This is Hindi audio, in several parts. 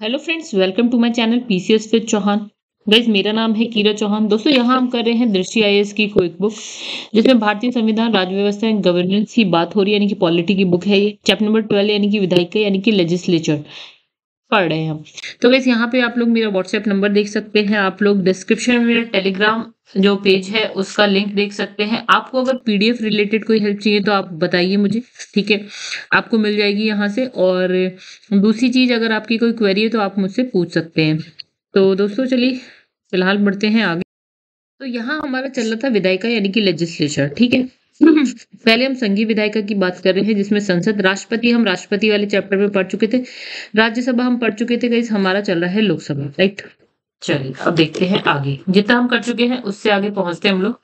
Hello friends, welcome to my channel PCS with Chauhan. Guys, मेरा नाम है कीरा चौहान। दोस्तों, यहाँ हम कर रहे हैं दृष्टि आईएएस की क्विक बुक, जिसमें भारतीय संविधान, राज्य व्यवस्था एंड गवर्नेंस की बात हो रही है, यानी कि पॉलिटी की बुक है ये। चैप्टर नंबर 12 यानी कि विधायिका यानी कि लेजिस्लेचर पढ़ रहे हैं हम। तो गाइस, यहाँ पे आप लोग मेरा व्हाट्सएप नंबर देख सकते हैं। आप लोग डिस्क्रिप्शन में मेरा टेलीग्राम जो पेज है उसका लिंक देख सकते हैं। आपको अगर पीडीएफ रिलेटेड कोई हेल्प चाहिए तो आप बताइए मुझे, ठीक है, आपको मिल जाएगी यहाँ से। और दूसरी चीज, अगर आपकी कोई क्वेरी है तो आप मुझसे पूछ सकते हैं। तो दोस्तों, चलिए फिलहाल बढ़ते हैं आगे। तो यहाँ हमारा चल रहा था विधायिका यानी कि लेजिस्लेचर, ठीक है। पहले हम संघीय विधायिका की बात कर रहे हैं, जिसमें संसद, राष्ट्रपति, हम राष्ट्रपति वाले चैप्टर में पढ़ चुके थे। राज्यसभा हम पढ़ चुके थे। गाइस, हमारा चल रहा है लोकसभा, राइट। चलिए अब देखते हैं आगे, जितना हम कर चुके हैं उससे आगे पहुंचते हैं हम लोग।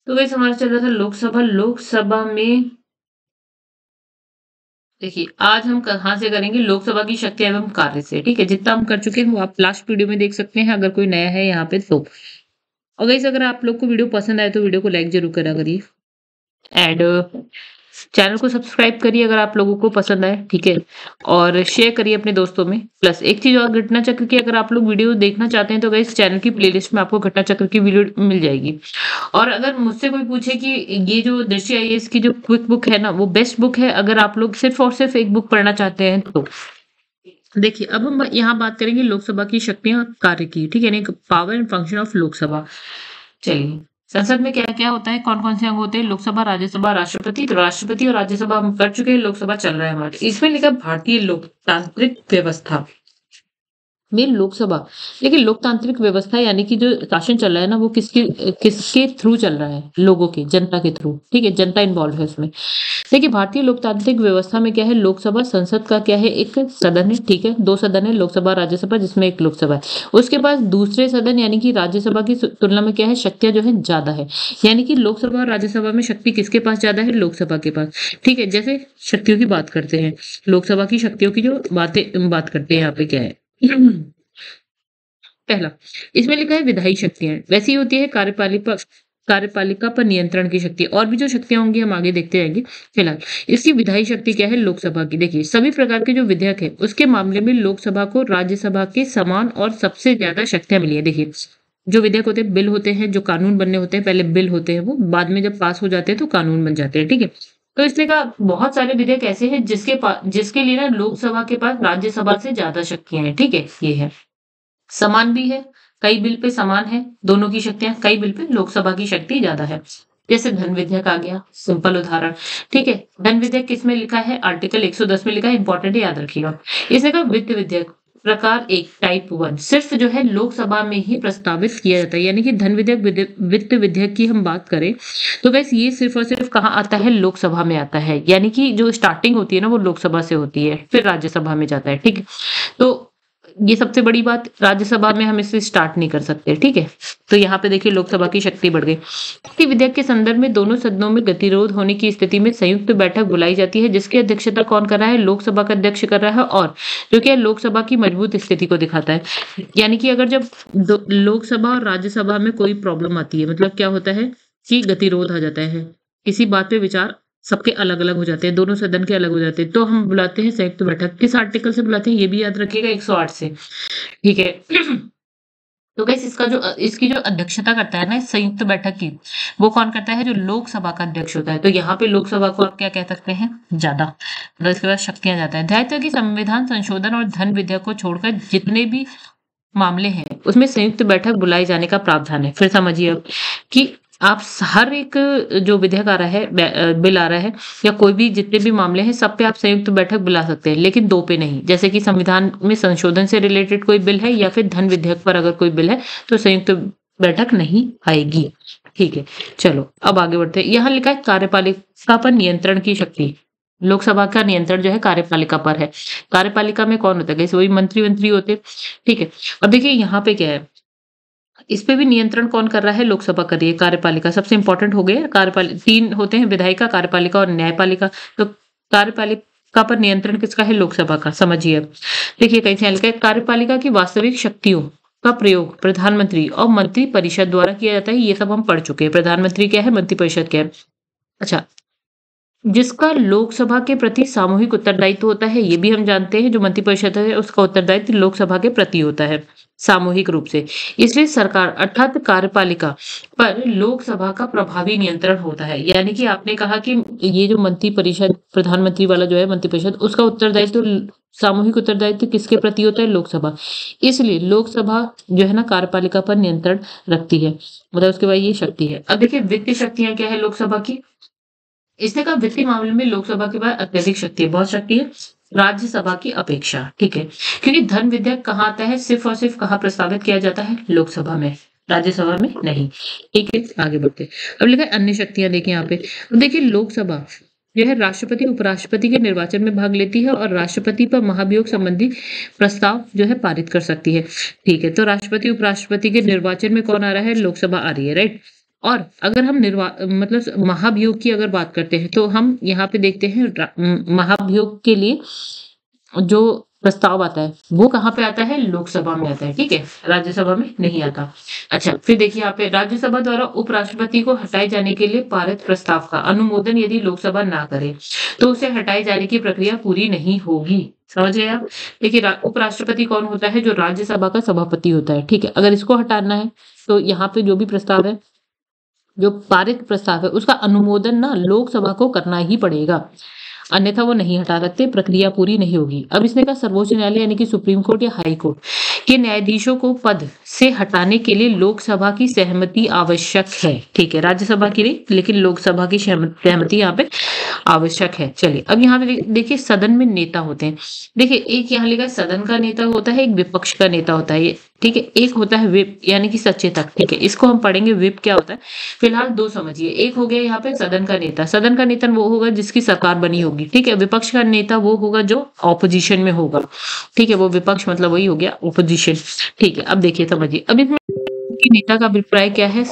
तो गाइस, हमारा चल रहा था लोकसभा। लोकसभा में देखिए, आज हम कहाँ से करेंगे, लोकसभा की शक्ति एवं कार्य से, ठीक है। जितना हम कर चुके हैं वो आप लास्ट वीडियो में देख सकते हैं, अगर कोई नया है यहाँ पे तो। और गाइस, अगर आप लोग को वीडियो पसंद आए तो वीडियो को लाइक जरूर करा करिए एंड चैनल को सब्सक्राइब करिए अगर आप लोगों को पसंद आए, ठीक है। और शेयर करिए अपने दोस्तों में। प्लस एक चीज और, घटना चक्र की अगर आप लोग वीडियो देखना चाहते हैं तो गाइस चैनल की प्लेलिस्ट में आपको घटना चक्र की वीडियो मिल जाएगी। और अगर मुझसे कोई पूछे कि ये जो दृष्टि आईएएस की जो क्विक बुक है ना, वो बेस्ट बुक है अगर आप लोग सिर्फ और सिर्फ एक बुक पढ़ना चाहते हैं तो। देखिए, अब हम यहाँ बात करेंगे लोकसभा की शक्तियां और कार्य की, ठीक है, यानी power and function of Lok Sabha. चलिए, संसद में क्या क्या होता है, कौन कौन से अंग होते हैं, लोकसभा, राज्यसभा, राष्ट्रपति। तो राष्ट्रपति और राज्यसभा हम कर चुके हैं, लोकसभा चल रहा है हमारे। इसमें लिखा भारतीय लोकतांत्रिक व्यवस्था में लोकसभा। देखिए, लोकतांत्रिक व्यवस्था यानी कि जो शासन चल रहा है ना, वो किसके किसके थ्रू चल रहा है, लोगों के, जनता के थ्रू, ठीक है, जनता इन्वॉल्व है इसमें। देखिए, भारतीय लोकतांत्रिक व्यवस्था में क्या है, लोकसभा, संसद का क्या है, एक सदन है, ठीक है, दो सदन है, लोकसभा, राज्यसभा, जिसमें एक लोकसभा है। उसके पास दूसरे सदन यानी कि राज्यसभा की तुलना में क्या है, शक्तियां जो है ज्यादा है। यानी कि लोकसभा और राज्यसभा में शक्ति किसके पास ज्यादा है, लोकसभा के पास, ठीक है। जैसे शक्तियों की बात करते हैं, लोकसभा की शक्तियों की जो बात करते हैं, यहाँ पे क्या है। पहला, इसमें लिखा है विधायी शक्तियां, वैसी होती है कार्यपालिका, कार्यपालिका पर नियंत्रण की शक्ति। और भी जो शक्तियां होंगी हम आगे देखते जाएंगे। फिलहाल इसकी विधायी शक्ति क्या है, लोकसभा की। देखिए, सभी प्रकार के जो विधेयक है उसके मामले में लोकसभा को राज्यसभा के समान और सबसे ज्यादा शक्तियां मिली है। देखिए, जो विधेयक होते हैं, बिल होते हैं, जो कानून बनने होते हैं, पहले बिल होते हैं, वो बाद में जब पास हो जाते हैं तो कानून बन जाते हैं, ठीक है। तो इसलिए कहा बहुत सारे विधेयक ऐसे हैं जिसके लिए ना लोकसभा के पास राज्यसभा से ज्यादा शक्तियां हैं, ठीक है, ये है। समान भी है, कई बिल पे समान है दोनों की शक्तियां, कई बिल पे लोकसभा की शक्ति ज्यादा है। जैसे धन विधेयक आ गया, सिंपल उदाहरण, ठीक है। धन विधेयक किसमें लिखा है, आर्टिकल 110 में लिखा है, इंपॉर्टेंट है, याद रखिएगा। इसने कहा वित्त विधेयक प्रकार एक, टाइप 1, सिर्फ जो है लोकसभा में ही प्रस्तावित किया जाता है। यानी कि धन विधेयक, वित्त विधेयक की हम बात करें तो वैसे ये सिर्फ और सिर्फ कहाँ आता है, लोकसभा में आता है। यानी कि जो स्टार्टिंग होती है ना, वो लोकसभा से होती है, फिर राज्यसभा में जाता है, ठीक है। तो ये सबसे बड़ी बात, राज्यसभा में हम इसे स्टार्ट नहीं कर सकते, ठीक है। तो यहाँ पे देखिए लोकसभा की शक्ति बढ़ गई। किसी विधेयक के संदर्भ में दोनों सदनों में गतिरोध होने की स्थिति में संयुक्त बैठक बुलाई जाती है, जिसकी अध्यक्षता कौन कर रहा है, लोकसभा का अध्यक्ष कर रहा है। और जो कि लोकसभा की मजबूत स्थिति को दिखाता है। यानी कि अगर जब लोकसभा और राज्यसभा में कोई प्रॉब्लम आती है, मतलब क्या होता है कि गतिरोध आ जाता है, किसी बात पे विचार सबके अलग अलग हो जाते हैं, दोनों सदन के अलग हो जाते हैं, तो हम बुलाते हैं संयुक्त बैठक। किस आर्टिकल से बुलाते हैं ये भी याद रखिएगा, 108 से, ठीक है। तो गाइस, इसकी जो अध्यक्षता करता है ना इस संयुक्त बैठक की, वो कौन करता है, जो लोकसभा का अध्यक्ष होता है। तो यहाँ पे लोकसभा को आप क्या कह सकते हैं, ज्यादा, मतलब इसके पास शक्तियां ज्यादा है। ध्यान कि संविधान संशोधन और धन विधेयक को छोड़कर जितने भी मामले हैं उसमें संयुक्त बैठक बुलाए जाने का प्रावधान है। फिर समझिए अब कि आप हर एक जो विधेयक आ रहा है, बिल आ रहा है, या कोई भी जितने भी मामले हैं, सब पे आप संयुक्त बैठक बुला सकते हैं, लेकिन दो पे नहीं। जैसे कि संविधान में संशोधन से रिलेटेड कोई बिल है या फिर धन विधेयक पर अगर कोई बिल है तो संयुक्त बैठक नहीं आएगी, ठीक है। चलो अब आगे बढ़ते हैं। यहाँ लिखा है कार्यपालिका पर नियंत्रण की शक्ति। लोकसभा का नियंत्रण जो है कार्यपालिका पर है। कार्यपालिका में कौन होता है, वही मंत्री होते हैं, ठीक है। अब देखिए यहाँ पे क्या है, इस पे भी नियंत्रण कौन कर रहा है, लोकसभा कर रही है। कार्यपालिका सबसे इंपॉर्टेंट हो गया, कार्यपालिका तीन होते हैं, विधायिका, कार्यपालिका और न्यायपालिका। तो कार्यपालिका पर नियंत्रण किसका है, लोकसभा का। समझिए अब देखिए, कहीं से लिखा है कार्यपालिका की वास्तविक शक्तियों का प्रयोग प्रधानमंत्री और मंत्री परिषद द्वारा किया जाता है। ये सब हम पढ़ चुके हैं। प्रधानमंत्री क्या है, मंत्री परिषद क्या है। अच्छा, जिसका लोकसभा के प्रति सामूहिक उत्तरदायित्व होता है, ये भी हम जानते हैं, जो मंत्रिपरिषद है उसका उत्तरदायित्व लोकसभा के प्रति होता है, सामूहिक रूप से। इसलिए सरकार अर्थात कार्यपालिका पर लोकसभा का प्रभावी नियंत्रण होता है। यानी कि आपने कहा कि ये जो मंत्रिपरिषद, प्रधानमंत्री वाला जो है मंत्रिपरिषद, उसका उत्तरदायित्व सामूहिक उत्तरदायित्व किसके प्रति होता है? लोकसभा। इसलिए लोकसभा जो है ना कार्यपालिका पर नियंत्रण रखती है, मतलब उसके बाद ये शक्ति है। अब देखिए वित्तीय शक्तियां क्या है लोकसभा की। इसने कहा वित्तीय मामले में लोकसभा के पास अत्यधिक शक्ति है, बहुत शक्ति है राज्यसभा की अपेक्षा, ठीक है। क्योंकि धन विधेयक कहाँ आता है? सिर्फ और सिर्फ कहाँ प्रस्तावित किया जाता है? लोकसभा में, राज्यसभा में नहीं, ठीक है। आगे बढ़ते, अब लिखा है अन्य शक्तियां। देखिए यहाँ पे, अब देखिए लोकसभा जो है राष्ट्रपति उपराष्ट्रपति के निर्वाचन में भाग लेती है और राष्ट्रपति पर महाभियोग संबंधी प्रस्ताव जो है पारित कर सकती है, ठीक है। तो राष्ट्रपति उपराष्ट्रपति के निर्वाचन में कौन आ रहा है? लोकसभा आ रही है, राइट। और अगर हम मतलब महाभियोग की अगर बात करते हैं तो हम यहाँ पे देखते हैं महाभियोग के लिए जो प्रस्ताव आता है वो कहाँ पे आता है? लोकसभा में आता है, ठीक है, राज्यसभा में नहीं आता। अच्छा, फिर देखिए यहाँ पे राज्यसभा द्वारा उपराष्ट्रपति को हटाए जाने के लिए पारित प्रस्ताव का अनुमोदन यदि लोकसभा ना करे तो उसे हटाए जाने की प्रक्रिया पूरी नहीं होगी। समझ गए आप? देखिए उपराष्ट्रपति कौन होता है? जो राज्यसभा का सभापति होता है, ठीक है। अगर इसको हटाना है तो यहाँ पे जो भी प्रस्ताव है, जो पारित प्रस्ताव है, उसका अनुमोदन ना लोकसभा को करना ही पड़ेगा, अन्यथा वो नहीं हटा सकते, प्रक्रिया पूरी नहीं होगी। अब इसने कहा सर्वोच्च न्यायालय यानी कि सुप्रीम कोर्ट या हाई कोर्ट के न्यायाधीशों को पद से हटाने के लिए लोकसभा की सहमति आवश्यक है, ठीक है। राज्यसभा की नहीं, लेकिन लोकसभा की सहमति यहाँ पे आवश्यक है। चलिए अब यहाँ पे देखिए सदन में नेता होते हैं। देखिए एक यहाँ लिखा है सदन का नेता होता है, एक विपक्ष का नेता होता है, ठीक है। एक होता है विप यानी कि सचेतक, ठीक है, इसको हम पढ़ेंगे विप क्या होता है। फिलहाल दो समझिए, एक हो गया यहाँ पे सदन का नेता। सदन का नेता वो होगा जिसकी सरकार बनी होगी, ठीक है। विपक्ष का नेता वो होगा जो ऑपोजिशन में होगा, ठीक है। वो विपक्ष मतलब वही हो गया ऑपोजिशन, ठीक है। अब देखिए समझिए, अब इसमें नेता का अभिप्राय क्या है?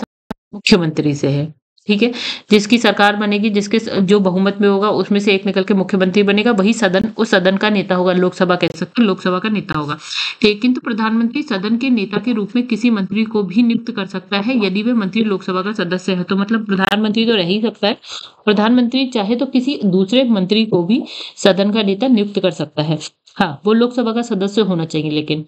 मुख्यमंत्री से है, ठीक है। जिसकी सरकार बनेगी, जिसके जो बहुमत में होगा उसमें से एक निकल के मुख्यमंत्री बनेगा, वही सदन, उस सदन का नेता होगा, लोकसभा कह सकते हैं, लोकसभा का नेता होगा, ठीक। किंतु प्रधानमंत्री सदन के नेता के रूप में किसी मंत्री को भी नियुक्त कर सकता है यदि वे मंत्री लोकसभा का सदस्य है। तो मतलब प्रधानमंत्री तो रह ही सकता है, प्रधानमंत्री चाहे तो किसी दूसरे मंत्री को भी सदन का नेता नियुक्त कर सकता है। हाँ, वो लोकसभा का सदस्य होना चाहिए। लेकिन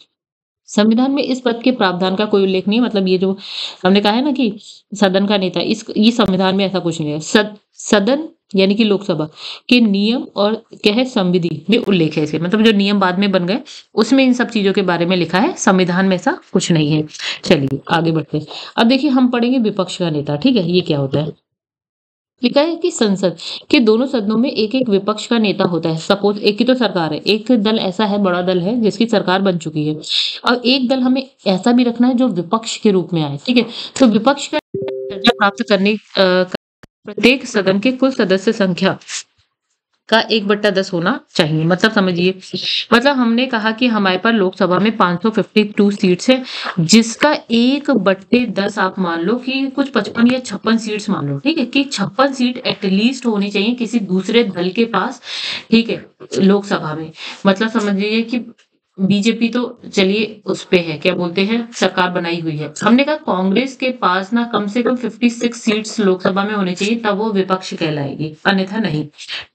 संविधान में इस पद के प्रावधान का कोई उल्लेख नहीं है। मतलब ये जो हमने कहा है ना कि सदन का नेता, इस ये संविधान में ऐसा कुछ नहीं है। सदन यानी कि लोकसभा के नियम और क्या है संविधि में उल्लेख है इसके, मतलब जो नियम बाद में बन गए उसमें इन सब चीजों के बारे में लिखा है, संविधान में ऐसा कुछ नहीं है। चलिए आगे बढ़ते हैं। अब देखिए हम पढ़ेंगे विपक्ष का नेता, ठीक है। ये क्या होता है? लिखा है कि संसद के दोनों सदनों में एक एक विपक्ष का नेता होता है। सपोज एक की तो सरकार है, एक दल ऐसा है, बड़ा दल है जिसकी सरकार बन चुकी है, और एक दल हमें ऐसा भी रखना है जो विपक्ष के रूप में आए, ठीक है। तो विपक्ष का दर्जा प्राप्त करने प्रत्येक सदन के कुल सदस्य संख्या का 1/10 होना चाहिए। मतलब समझिए, मतलब हमने कहा कि हमारे पास लोकसभा में 552 सीट्स है, जिसका 1/10 आप मान लो कि कुछ 55 या 56 सीट्स मान लो, ठीक है, कि 56 सीट एटलीस्ट होनी चाहिए किसी दूसरे दल के पास, ठीक है, लोकसभा में। मतलब समझिए कि बीजेपी तो चलिए उस पे है, क्या बोलते हैं, सरकार बनाई हुई है। हमने कहा कांग्रेस के पास ना कम से कम 56 सीट्स लोकसभा में होनी चाहिए, तब वो विपक्ष कहलाएगी, अन्यथा नहीं,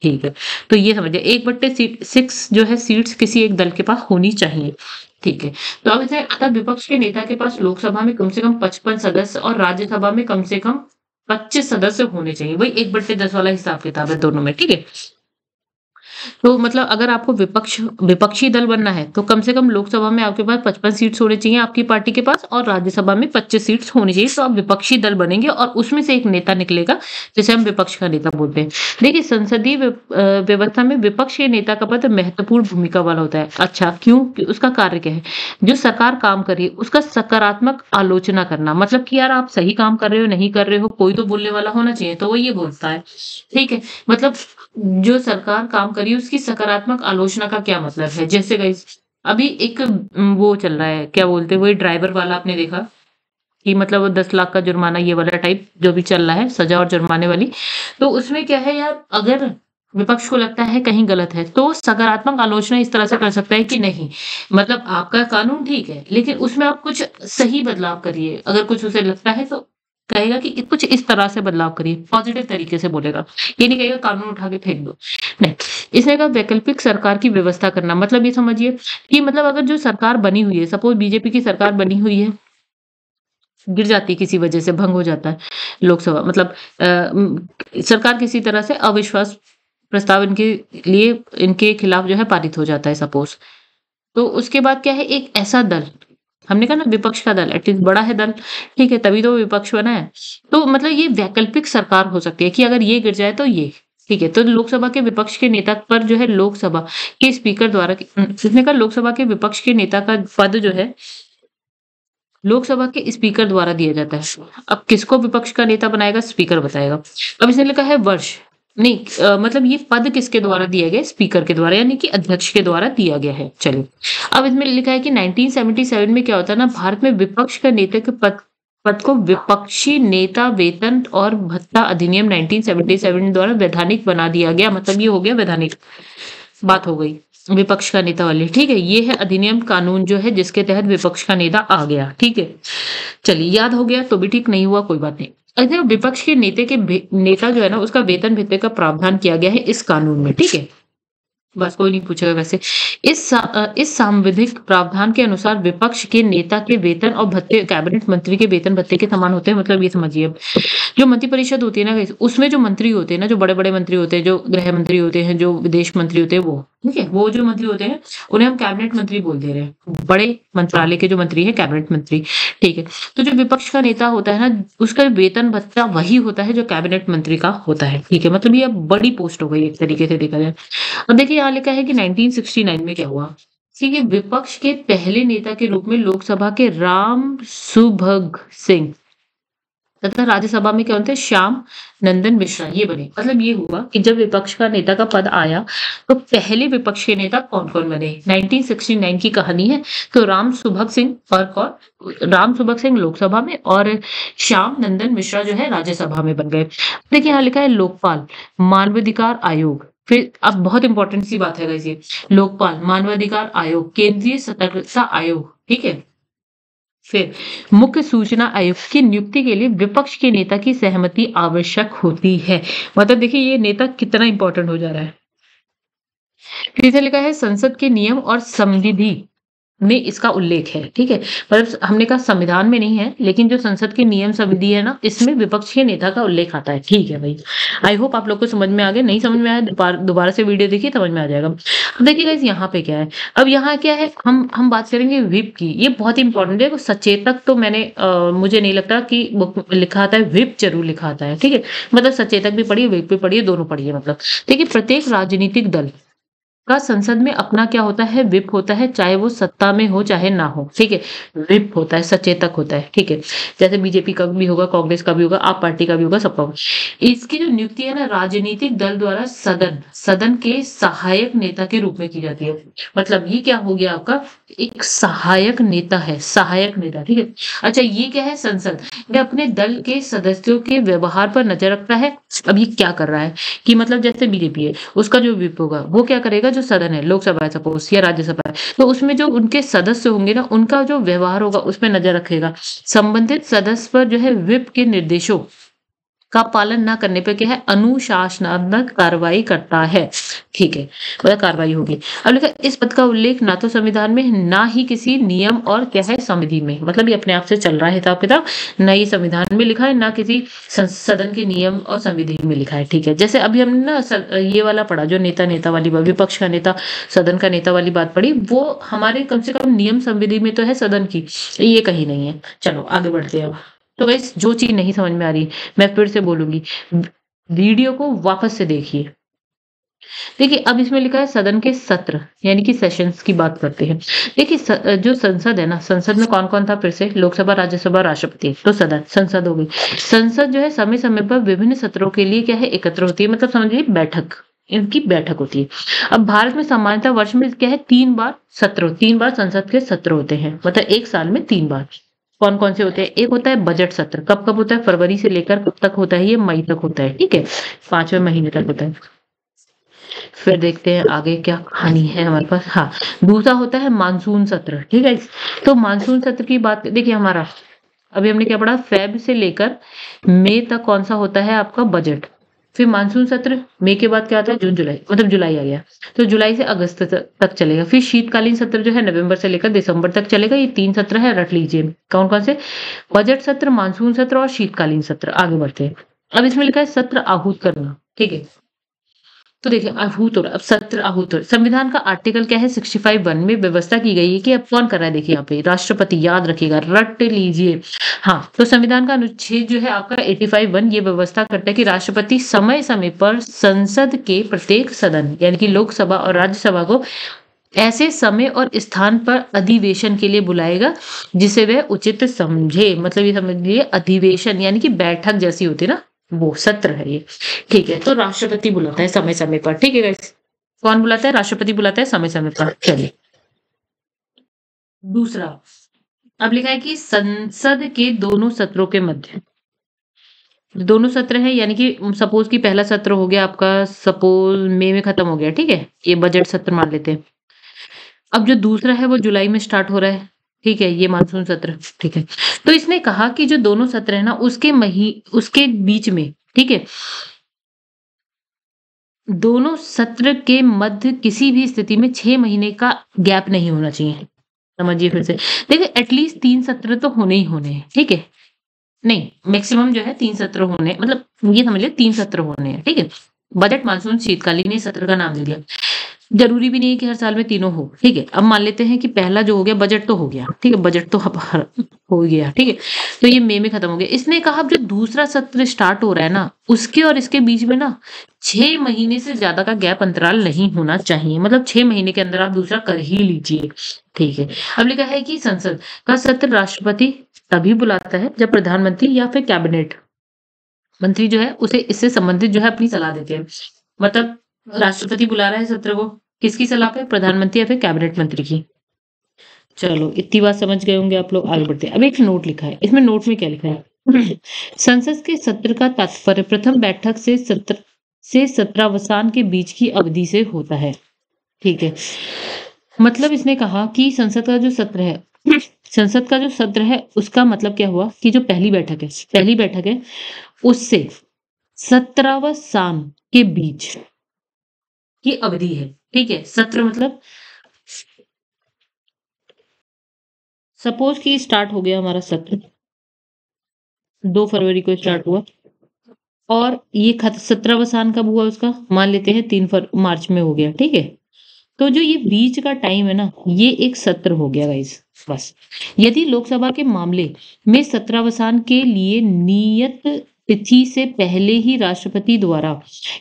ठीक है। तो ये समझिए 1/6 जो है सीट्स किसी एक दल के पास होनी चाहिए, ठीक है। तो अब इसे अतः विपक्ष के नेता के पास लोकसभा में कम से कम 55 सदस्य और राज्यसभा में कम से कम 25 सदस्य होने चाहिए। वही 1/10 वाला हिसाब किताब है दोनों में, ठीक है। तो मतलब अगर आपको विपक्षी दल बनना है तो कम से कम लोकसभा में आपके पास 55 सीट्स होने चाहिए आपकी पार्टी के पास, और राज्यसभा में 25 सीट्स होनी चाहिए। तो आप विपक्षी दल बनेंगे और उसमें से एक नेता निकलेगा जिसे हम विपक्ष का नेता बोलते हैं। देखिए संसदीय व्यवस्था में विपक्ष के नेता का पद महत्वपूर्ण भूमिका वाला होता है। अच्छा क्यों? उसका कार्य क्या है? जो सरकार काम कर रही है उसका सकारात्मक आलोचना करना, मतलब कि यार आप सही काम कर रहे हो, नहीं कर रहे हो, कोई तो बोलने वाला होना चाहिए, तो वो ये बोलता है, ठीक है। मतलब जो सरकार काम करी उसकी सकारात्मक आलोचना का क्या मतलब है? जैसे गाइस अभी एक वो चल रहा है, क्या बोलते हैं, वही ड्राइवर वाला आपने देखा कि मतलब वो 10 लाख का जुर्माना, ये वाला टाइप जो भी चल रहा है, सजा और जुर्माने वाली। तो उसमें क्या है यार, अगर विपक्ष को लगता है कहीं गलत है तो सकारात्मक आलोचना इस तरह से कर सकता है कि नहीं, मतलब आपका कानून ठीक है लेकिन उसमें आप कुछ सही बदलाव करिए, अगर कुछ उसे लगता है तो कहेगा कि कुछ इस तरह से बदलाव करिए, पॉजिटिव तरीके से बोलेगा। ये नहीं कहेगा कानून उठा के फेंक दो। नहीं, इसने कहा वैकल्पिक सरकार की व्यवस्था करना, मतलब ये समझिए कि मतलब अगर जो सरकार बनी हुई है, सपोज बीजेपी की सरकार बनी हुई है, गिर जाती है किसी वजह से, भंग हो जाता है लोकसभा, मतलब सरकार किसी तरह से अविश्वास प्रस्ताव इनके लिए, इनके खिलाफ जो है पारित हो जाता है सपोज। तो उसके बाद क्या है, एक ऐसा दल, हमने कहा ना विपक्ष का दल, एटलीस्ट बड़ा है दल, ठीक है, तभी तो विपक्ष बना है। तो मतलब ये वैकल्पिक सरकार हो सकती है कि अगर ये गिर जाए तो ये, ठीक है। तो लोकसभा के विपक्ष के नेता पर जो है लोकसभा के स्पीकर द्वारा, इसने कहा लोकसभा के विपक्ष के नेता का पद जो है लोकसभा के स्पीकर द्वारा दिया जाता है। अब किसको विपक्ष का नेता बनाएगा, स्पीकर बताएगा। अब इसने लिखा है वर्ष, नहीं मतलब ये पद किसके द्वारा दिया गया, स्पीकर के द्वारा, यानी कि अध्यक्ष के द्वारा दिया गया है। चलिए, अब इसमें लिखा है कि 1977 में क्या होता है ना, भारत में विपक्ष का नेता के पद को विपक्षी नेता वेतन और भत्ता अधिनियम 1977 द्वारा वैधानिक बना दिया गया। मतलब ये हो गया वैधानिक, बात हो गई विपक्ष का नेता वाली, ठीक है। ये है अधिनियम, कानून जो है जिसके तहत विपक्ष का नेता आ गया, ठीक है। चलिए, याद हो गया तो भी ठीक, नहीं हुआ कोई बात नहीं। अच्छा, विपक्ष के नेता जो है ना, उसका वेतन भत्ते का प्रावधान किया गया है इस कानून में, ठीक है। बस कोई नहीं पूछेगा वैसे। इस सांविधिक प्रावधान के अनुसार विपक्ष के नेता के वेतन और भत्ते कैबिनेट मंत्री के वेतन भत्ते के समान होते हैं। मतलब ये समझिए, अब जो मंत्रिपरिषद होती है ना, उसमें जो मंत्री होते हैं ना, जो बड़े बड़े मंत्री होते हैं, जो गृह मंत्री होते हैं, जो विदेश मंत्री होते हैं, वो ठीक है, वो जो मंत्री होते हैं उन्हें हम कैबिनेट मंत्री बोल दे रहे हैं। बड़े मंत्रालय के जो मंत्री है कैबिनेट मंत्री, ठीक है। तो जो विपक्ष का नेता होता है ना, उसका वेतन भत्ता वही होता है जो कैबिनेट मंत्री का होता है, ठीक है। मतलब ये अब बड़ी पोस्ट हो गई एक तरीके से देखा जाए। अब देखिए यहाँ लिखा है कि 1969 में क्या हुआ, ठीक है। विपक्ष के पहले नेता के रूप में लोकसभा के राम सुभग सिंह तथा राज्यसभा में क्या होते हैं, श्याम नंदन मिश्रा, ये बने। मतलब ये हुआ कि जब विपक्ष का नेता का पद आया तो पहले विपक्ष के नेता कौन कौन बने, 1969 की कहानी है। तो राम सुभग सिंह और कौन, राम सुभग सिंह लोकसभा में और श्याम नंदन मिश्रा जो है राज्यसभा में बन गए। देखिए यहाँ लिखा है लोकपाल मानवाधिकार आयोग। फिर अब बहुत इंपॉर्टेंट सी बात है ये, लोकपाल मानवाधिकार आयोग, केंद्रीय सतर्कता आयोग, ठीक है। फिर मुख्य सूचना आयुक्त की नियुक्ति के लिए विपक्ष के नेता की सहमति आवश्यक होती है। मतलब देखिए ये नेता कितना इंपॉर्टेंट हो जा रहा है। फिर लिखा है संसद के नियम और संविधि में इसका उल्लेख है, ठीक है। मतलब हमने कहा संविधान में नहीं है, लेकिन जो संसद के नियम संविधि है ना, इसमें विपक्ष के नेता का उल्लेख आता है, ठीक है भाई। आई होप आप लोग को समझ में आ गया, नहीं समझ में आया दोबारा से वीडियो देखिए, समझ में आ जाएगा। अब देखिए गाइस यहाँ पे क्या है, अब यहाँ क्या है, हम बात करेंगे व्हिप की। ये बहुत इंपॉर्टेंट है। सचेतक तो मैंने मुझे नहीं लगता कि लिखा आता है, व्हिप जरूर लिखा आता है, ठीक है। मतलब सचेतक भी पढ़िए, व्हिप भी पढ़िए, दोनों पढ़िए। मतलब देखिए प्रत्येक राजनीतिक दल का संसद में अपना क्या होता है, व्हिप होता है, चाहे वो सत्ता में हो चाहे ना हो, ठीक है। व्हिप होता है, सचेतक होता है, ठीक है। जैसे बीजेपी का भी होगा, कांग्रेस का भी होगा, आप पार्टी का भी होगा, सबका होगा। इसकी जो नियुक्ति है ना, राजनीतिक दल द्वारा सदन के सहायक नेता के रूप में की जाती है। मतलब ये क्या हो गया आपका, एक सहायक नेता है, सहायक नेता, ठीक है। अच्छा ये क्या है, संसद ये अपने दल के सदस्यों के व्यवहार पर नजर रखता है। अब ये क्या कर रहा है कि मतलब जैसे बीजेपी है, उसका जो व्हिप होगा वो क्या करेगा, जो सदन है, लोकसभा है सपोज या राज्यसभा है, तो उसमें जो उनके सदस्य होंगे ना, उनका जो व्यवहार होगा उस पर नजर रखेगा। संबंधित सदस्य पर जो है व्हिप के निर्देशों का पालन ना करने पर क्या है, अनुशासनात्मक कार्रवाई करता है, ठीक है। मतलब कार्रवाई होगी। अब लिखा इस पद का उल्लेख ना तो संविधान में, ना ही किसी नियम और क्या है संविधि में। मतलब ये अपने आप से चल रहा है हिसाब किताब, ना ये संविधान में लिखा है, ना किसी सदन के नियम और संविधि में लिखा है, ठीक है। जैसे अभी हमने ना ये वाला पढ़ा, जो नेता वाली बात, विपक्ष का नेता सदन का नेता वाली बात पढ़ी, वो हमारे कम से कम नियम संविधि में तो है सदन की, ये कहीं नहीं है। चलो आगे बढ़ते हैं। तो गाइस जो चीज नहीं समझ में आ रही, मैं फिर से बोलूंगी, वीडियो को वापस से देखिए। देखिए अब इसमें लिखा है सदन के सत्र, यानी कि सेशंस की बात करते हैं। देखिए जो संसद है ना, संसद में कौन कौन था, फिर से लोकसभा, राज्यसभा, राष्ट्रपति, तो सदन संसद हो गई। संसद जो है समय समय पर विभिन्न सत्रों के लिए क्या है, एकत्र होती है। मतलब समझिए बैठक, इनकी बैठक होती है। अब भारत में सामान्यतः वर्ष में क्या है, 3 बार सत्र, 3 बार संसद के सत्र होते हैं। मतलब एक साल में 3 बार। कौन कौन से होते हैं, एक होता है बजट सत्र, कब कब होता है, फरवरी से लेकर कब तक होता है, ये मई तक होता है, ठीक है, 5वें महीने तक होता है। फिर देखते हैं आगे क्या कहानी है हमारे पास। हाँ, दूसरा होता है मानसून सत्र, ठीक है। तो मानसून सत्र की बात देखिए, हमारा अभी हमने क्या पढ़ा, फेब से लेकर मई तक कौन सा होता है आपका बजट। फिर मानसून सत्र मई के बाद क्या आता है, जून जुलाई, मतलब जुलाई आ गया, तो जुलाई से अगस्त तक चलेगा। फिर शीतकालीन सत्र जो है नवंबर से लेकर दिसंबर तक चलेगा। ये 3 सत्र है, रट लीजिए कौन कौन से, बजट सत्र, मानसून सत्र और शीतकालीन सत्र। आगे बढ़ते हैं। अब इसमें लिखा है सत्र आहूत करना, ठीक है। तो देखिए आहूत हो रहा, अब सत्र आहूत हो रहा। संविधान का आर्टिकल क्या है, 65(1) में व्यवस्था की गई है कि अब कौन कर रहा है, देखिए यहाँ पे राष्ट्रपति, याद रखिएगा, रट लीजिए। हाँ, तो संविधान का अनुच्छेद जो है आपका 85(1) ये व्यवस्था करता है कि राष्ट्रपति समय समय पर संसद के प्रत्येक सदन यानी कि लोकसभा और राज्यसभा को ऐसे समय और स्थान पर अधिवेशन के लिए बुलाएगा जिसे वह उचित समझे। मतलब ये समझ लीजिए अधिवेशन यानी कि बैठक जैसी होती है ना, वो सत्र है ये, ठीक है। तो राष्ट्रपति बुलाता है समय समय पर, ठीक है गाइस। कौन बुलाता है, राष्ट्रपति बुलाता है समय समय पर। चलिए दूसरा, अब लिखा है कि संसद के दोनों सत्रों के मध्य, दोनों सत्र है यानी कि सपोज कि पहला सत्र हो गया आपका, सपोज मई में खत्म हो गया, ठीक है, ये बजट सत्र मान लेते हैं। अब जो दूसरा है वो जुलाई में स्टार्ट हो रहा है, ठीक है, ये मानसून सत्र, ठीक है। तो इसने कहा कि जो दोनों सत्र है ना उसके बीच में, ठीक है, दोनों सत्र के मध्य किसी भी स्थिति में 6 महीने का गैप नहीं होना चाहिए। समझिए फिर से, देखिए एटलीस्ट 3 सत्र तो होने ही होने हैं, ठीक है। नहीं, मैक्सिमम जो है 3 सत्र होने, मतलब ये समझ लिया 3 सत्र होने हैं, ठीक है। बजट, मानसून, शीतकालीन, ये सत्र का नाम दे दिया। जरूरी भी नहीं है कि हर साल में तीनों हो, ठीक है। अब मान लेते हैं कि पहला जो हो गया बजट तो हो गया, ठीक है, बजट तो हो गया, ठीक है। तो ये मई में खत्म हो गया। इसने कहा अब जो दूसरा सत्र स्टार्ट हो रहा है ना, उसके और इसके बीच में ना 6 महीने से ज्यादा का गैप अंतराल नहीं होना चाहिए। मतलब 6 महीने के अंदर आप दूसरा कर ही लीजिए, ठीक है। अब लिखा है कि संसद का सत्र राष्ट्रपति तभी बुलाता है जब प्रधानमंत्री या फिर कैबिनेट मंत्री जो है उसे इससे संबंधित जो है अपनी सलाह देते हैं। मतलब राष्ट्रपति बुला रहा है सत्र को, किसकी सलाह पे, प्रधानमंत्री या फिर कैबिनेट मंत्री की। चलो इतनी बात समझ गए होंगे आप लोग, आगे बढ़ते हैं। अब एक नोट लिखा है, इसमें नोट में क्या लिखा है संसद के सत्र का तात्पर्य प्रथम बैठक से सत्रावसान के बीच की अवधि से होता है, ठीक है। मतलब इसने कहा कि संसद का जो सत्र है उसका मतलब क्या हुआ कि जो पहली बैठक है उससे 17वां के बीच की अवधि है, ठीक है। सत्र मतलब सपोज कि स्टार्ट हो गया हमारा सत्र 2 फरवरी को स्टार्ट हुआ और ये 17वां कब हुआ उसका, मान लेते हैं 3 मार्च में हो गया, ठीक है। तो जो ये बीच का टाइम है ना, ये एक सत्र हो गया गाइस, बस। यदि लोकसभा के मामले में सत्रावसान के लिए नियत तिथि से पहले ही राष्ट्रपति द्वारा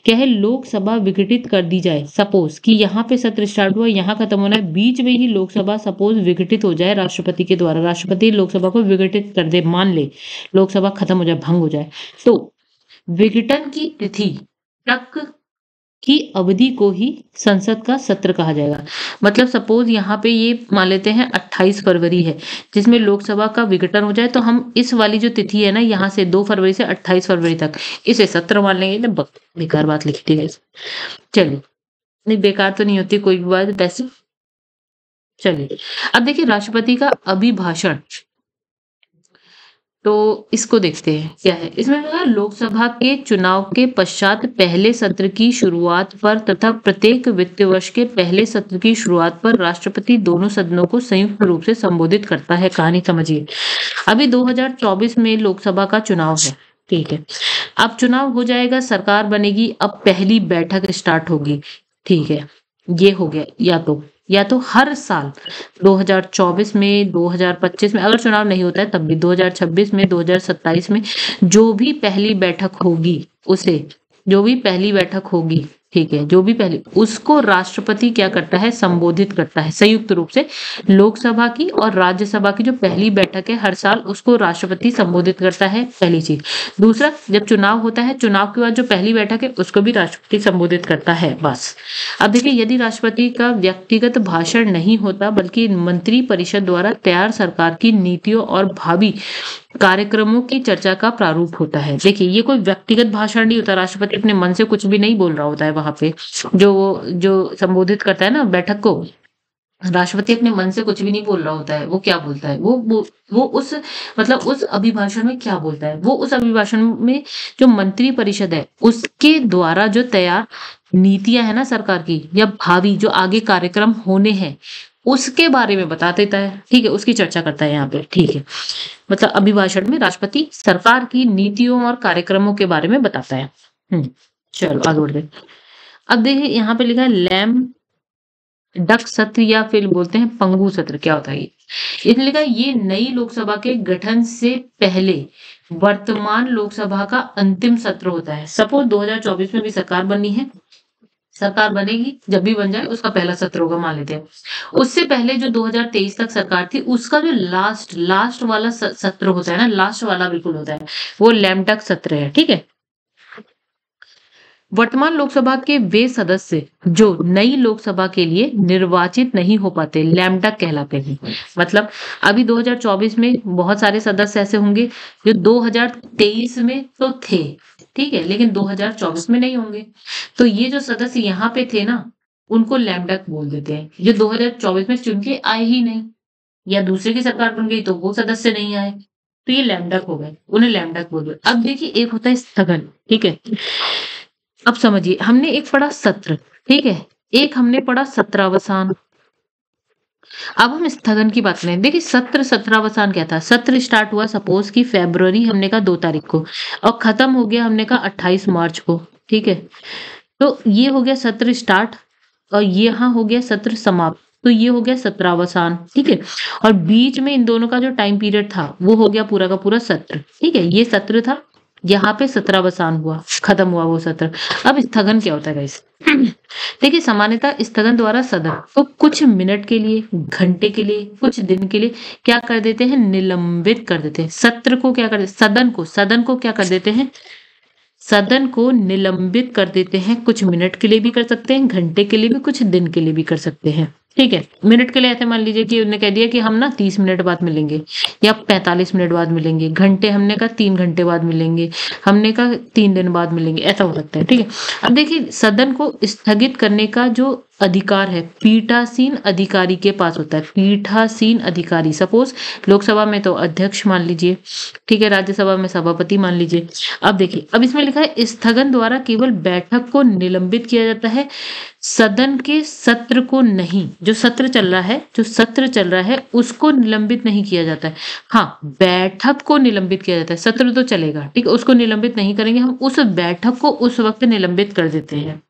क्या है लोकसभा विघटित कर दी जाए, सपोज कि यहाँ पे सत्र स्टार्ट हुआ, यहाँ खत्म होना है, बीच में ही लोकसभा सपोज विघटित हो जाए राष्ट्रपति के द्वारा, राष्ट्रपति लोकसभा को विघटित कर दे, मान ले लोकसभा खत्म हो जाए, भंग हो जाए, तो विघटन की तिथि तक की अवधि को ही संसद का सत्र कहा जाएगा। मतलब सपोज यहाँ पे ये मान लेते हैं 28 फरवरी है जिसमें लोकसभा का विघटन हो जाए, तो हम इस वाली जो तिथि है ना यहाँ से 2 फरवरी से 28 फरवरी तक इसे सत्र मान लेंगे ना, बेकार बात लिखी थी गाइस। चलिए, नहीं बेकार तो नहीं होती कोई भी बात वैसे। चलिए अब देखिए राष्ट्रपति का अभिभाषण, तो इसको देखते हैं क्या है इसमें। लोकसभा के चुनाव के पश्चात पहले सत्र की शुरुआत पर तथा प्रत्येक वित्त वर्ष के पहले सत्र की शुरुआत पर राष्ट्रपति दोनों सदनों को संयुक्त रूप से संबोधित करता है। कहानी समझिए, अभी 2024 में लोकसभा का चुनाव है, ठीक है। अब चुनाव हो जाएगा, सरकार बनेगी, अब पहली बैठक स्टार्ट होगी, ठीक है। ये हो गया, या तो हर साल 2024 में, 2025 में, अगर चुनाव नहीं होता है तब भी 2026 में, 2027 में जो भी पहली बैठक होगी उसे, जो भी पहली बैठक होगी, ठीक है, जो भी पहली, उसको राष्ट्रपति क्या करता है, संबोधित करता है संयुक्त रूप से। लोकसभा की और राज्यसभा की जो पहली बैठक है हर साल उसको राष्ट्रपति संबोधित करता है, पहली चीज। दूसरा, जब चुनाव होता है, चुनाव के बाद जो पहली बैठक है उसको भी राष्ट्रपति संबोधित करता है, बस। अब देखिए यदि राष्ट्रपति का व्यक्तिगत भाषण नहीं होता बल्कि मंत्री परिषद द्वारा तैयार सरकार की नीतियों और भावी कार्यक्रमों की चर्चा का प्रारूप होता है। देखिए ये कोई व्यक्तिगत भाषण नहीं होता, राष्ट्रपति अपने मन से कुछ भी नहीं बोल रहा होता है वहां पे, जो संबोधित करता है ना बैठक को, राष्ट्रपति अपने मन से कुछ भी नहीं बोल रहा होता है। वो क्या बोलता है, वो उस मतलब उस अभिभाषण में क्या बोलता है, वो उस अभिभाषण में जो मंत्री परिषद है उसके द्वारा जो तैयार नीतियां है ना सरकार की, या भावी जो आगे कार्यक्रम होने हैं उसके बारे में बता देता है। ठीक है, उसकी चर्चा करता है यहाँ पे। ठीक है, मतलब अभिभाषण में राष्ट्रपति सरकार की नीतियों और कार्यक्रमों के बारे में बताता है। चलो आगे बढ़ते हैं। अब देखिए यहाँ पे लिखा है लैम डक सत्र, या फिर बोलते हैं पंगु सत्र। क्या होता है ये? इसने लिखा है ये नई लोकसभा के गठन से पहले वर्तमान लोकसभा का अंतिम सत्र होता है। सपोज 2024 में भी सरकार बनी है, सरकार बनेगी, जब भी बन जाए उसका पहला सत्र होगा मान लेते हैं। उससे पहले जो 2023 तक सरकार थी उसका जो लास्ट वाला सत्र होता है ना, लास्ट वाला बिल्कुल होता है, वो लैमडक सत्र है। ठीक है, वर्तमान लोकसभा के वे सदस्य जो नई लोकसभा के लिए निर्वाचित नहीं हो पाते लैमडक कहलाते हैं। मतलब अभी 2024 में बहुत सारे सदस्य ऐसे होंगे जो 2023 में तो थे, ठीक है, लेकिन 2024 में नहीं होंगे। तो ये जो सदस्य यहाँ पे थे ना, उनको लैमडक बोल देते हैं। जो 2024 में चुन के आए ही नहीं, या दूसरे की सरकार बन गई तो वो सदस्य नहीं आए, तो ये लैमडक हो गए, उन्हें लैमडक बोल दो। अब देखिए एक होता है स्थगन। ठीक है, अब समझिए हमने एक पढ़ा सत्र, ठीक है, एक हमने पढ़ा सत्रावसान। अब हम स्थगन की बात करें। देखिए सत्र सत्रावसान क्या था? सत्र स्टार्ट हुआ सपोज कि फरवरी हमने कहा 2 तारीख को, और खत्म हो गया हमने कहा 28 मार्च को। ठीक है, तो ये हो गया सत्र स्टार्ट, और यहाँ हो गया सत्र समाप्त, तो ये हो गया सत्रावसान। ठीक है, और बीच में इन दोनों का जो टाइम पीरियड था वो हो गया पूरा का पूरा सत्र। ठीक है, ये सत्र था, यहाँ पे सत्रावसान हुआ, खत्म हुआ वो सत्र। अब स्थगन क्या होता है गाइस? देखिए सामान्यतः स्थगन द्वारा सदन को कुछ मिनट के लिए, घंटे के लिए, कुछ दिन के लिए क्या कर देते हैं? निलंबित कर देते हैं। सत्र को क्या कर देते? सदन को क्या कर देते हैं? सदन को निलंबित कर देते हैं। कुछ मिनट के लिए भी कर सकते हैं, घंटे के लिए भी, कुछ दिन के लिए भी कर सकते हैं। ठीक है, मिनट के लिए ऐसे मान लीजिए कि उन्होंने कह दिया कि हम ना 30 मिनट बाद मिलेंगे, या 45 मिनट बाद मिलेंगे। घंटे हमने कहा 3 घंटे बाद मिलेंगे, हमने कहा 3 दिन बाद मिलेंगे, ऐसा हो सकता है। ठीक है, अब देखिए सदन को स्थगित करने का जो अधिकार है पीठासीन अधिकारी के पास होता है। पीठासीन अधिकारी, सपोज लोकसभा में तो अध्यक्ष मान लीजिए, ठीक है, राज्यसभा में सभापति मान लीजिए। अब देखिए, अब इसमें लिखा है स्थगन द्वारा केवल बैठक को निलंबित किया जाता है, सदन के सत्र को नहीं। जो सत्र चल रहा है उसको निलंबित नहीं किया जाता है। हाँ, बैठक को निलंबित किया जाता है, सत्र तो चलेगा, ठीक है, उसको निलंबित नहीं करेंगे हम, उस बैठक को उस वक्त निलंबित कर देते हैं।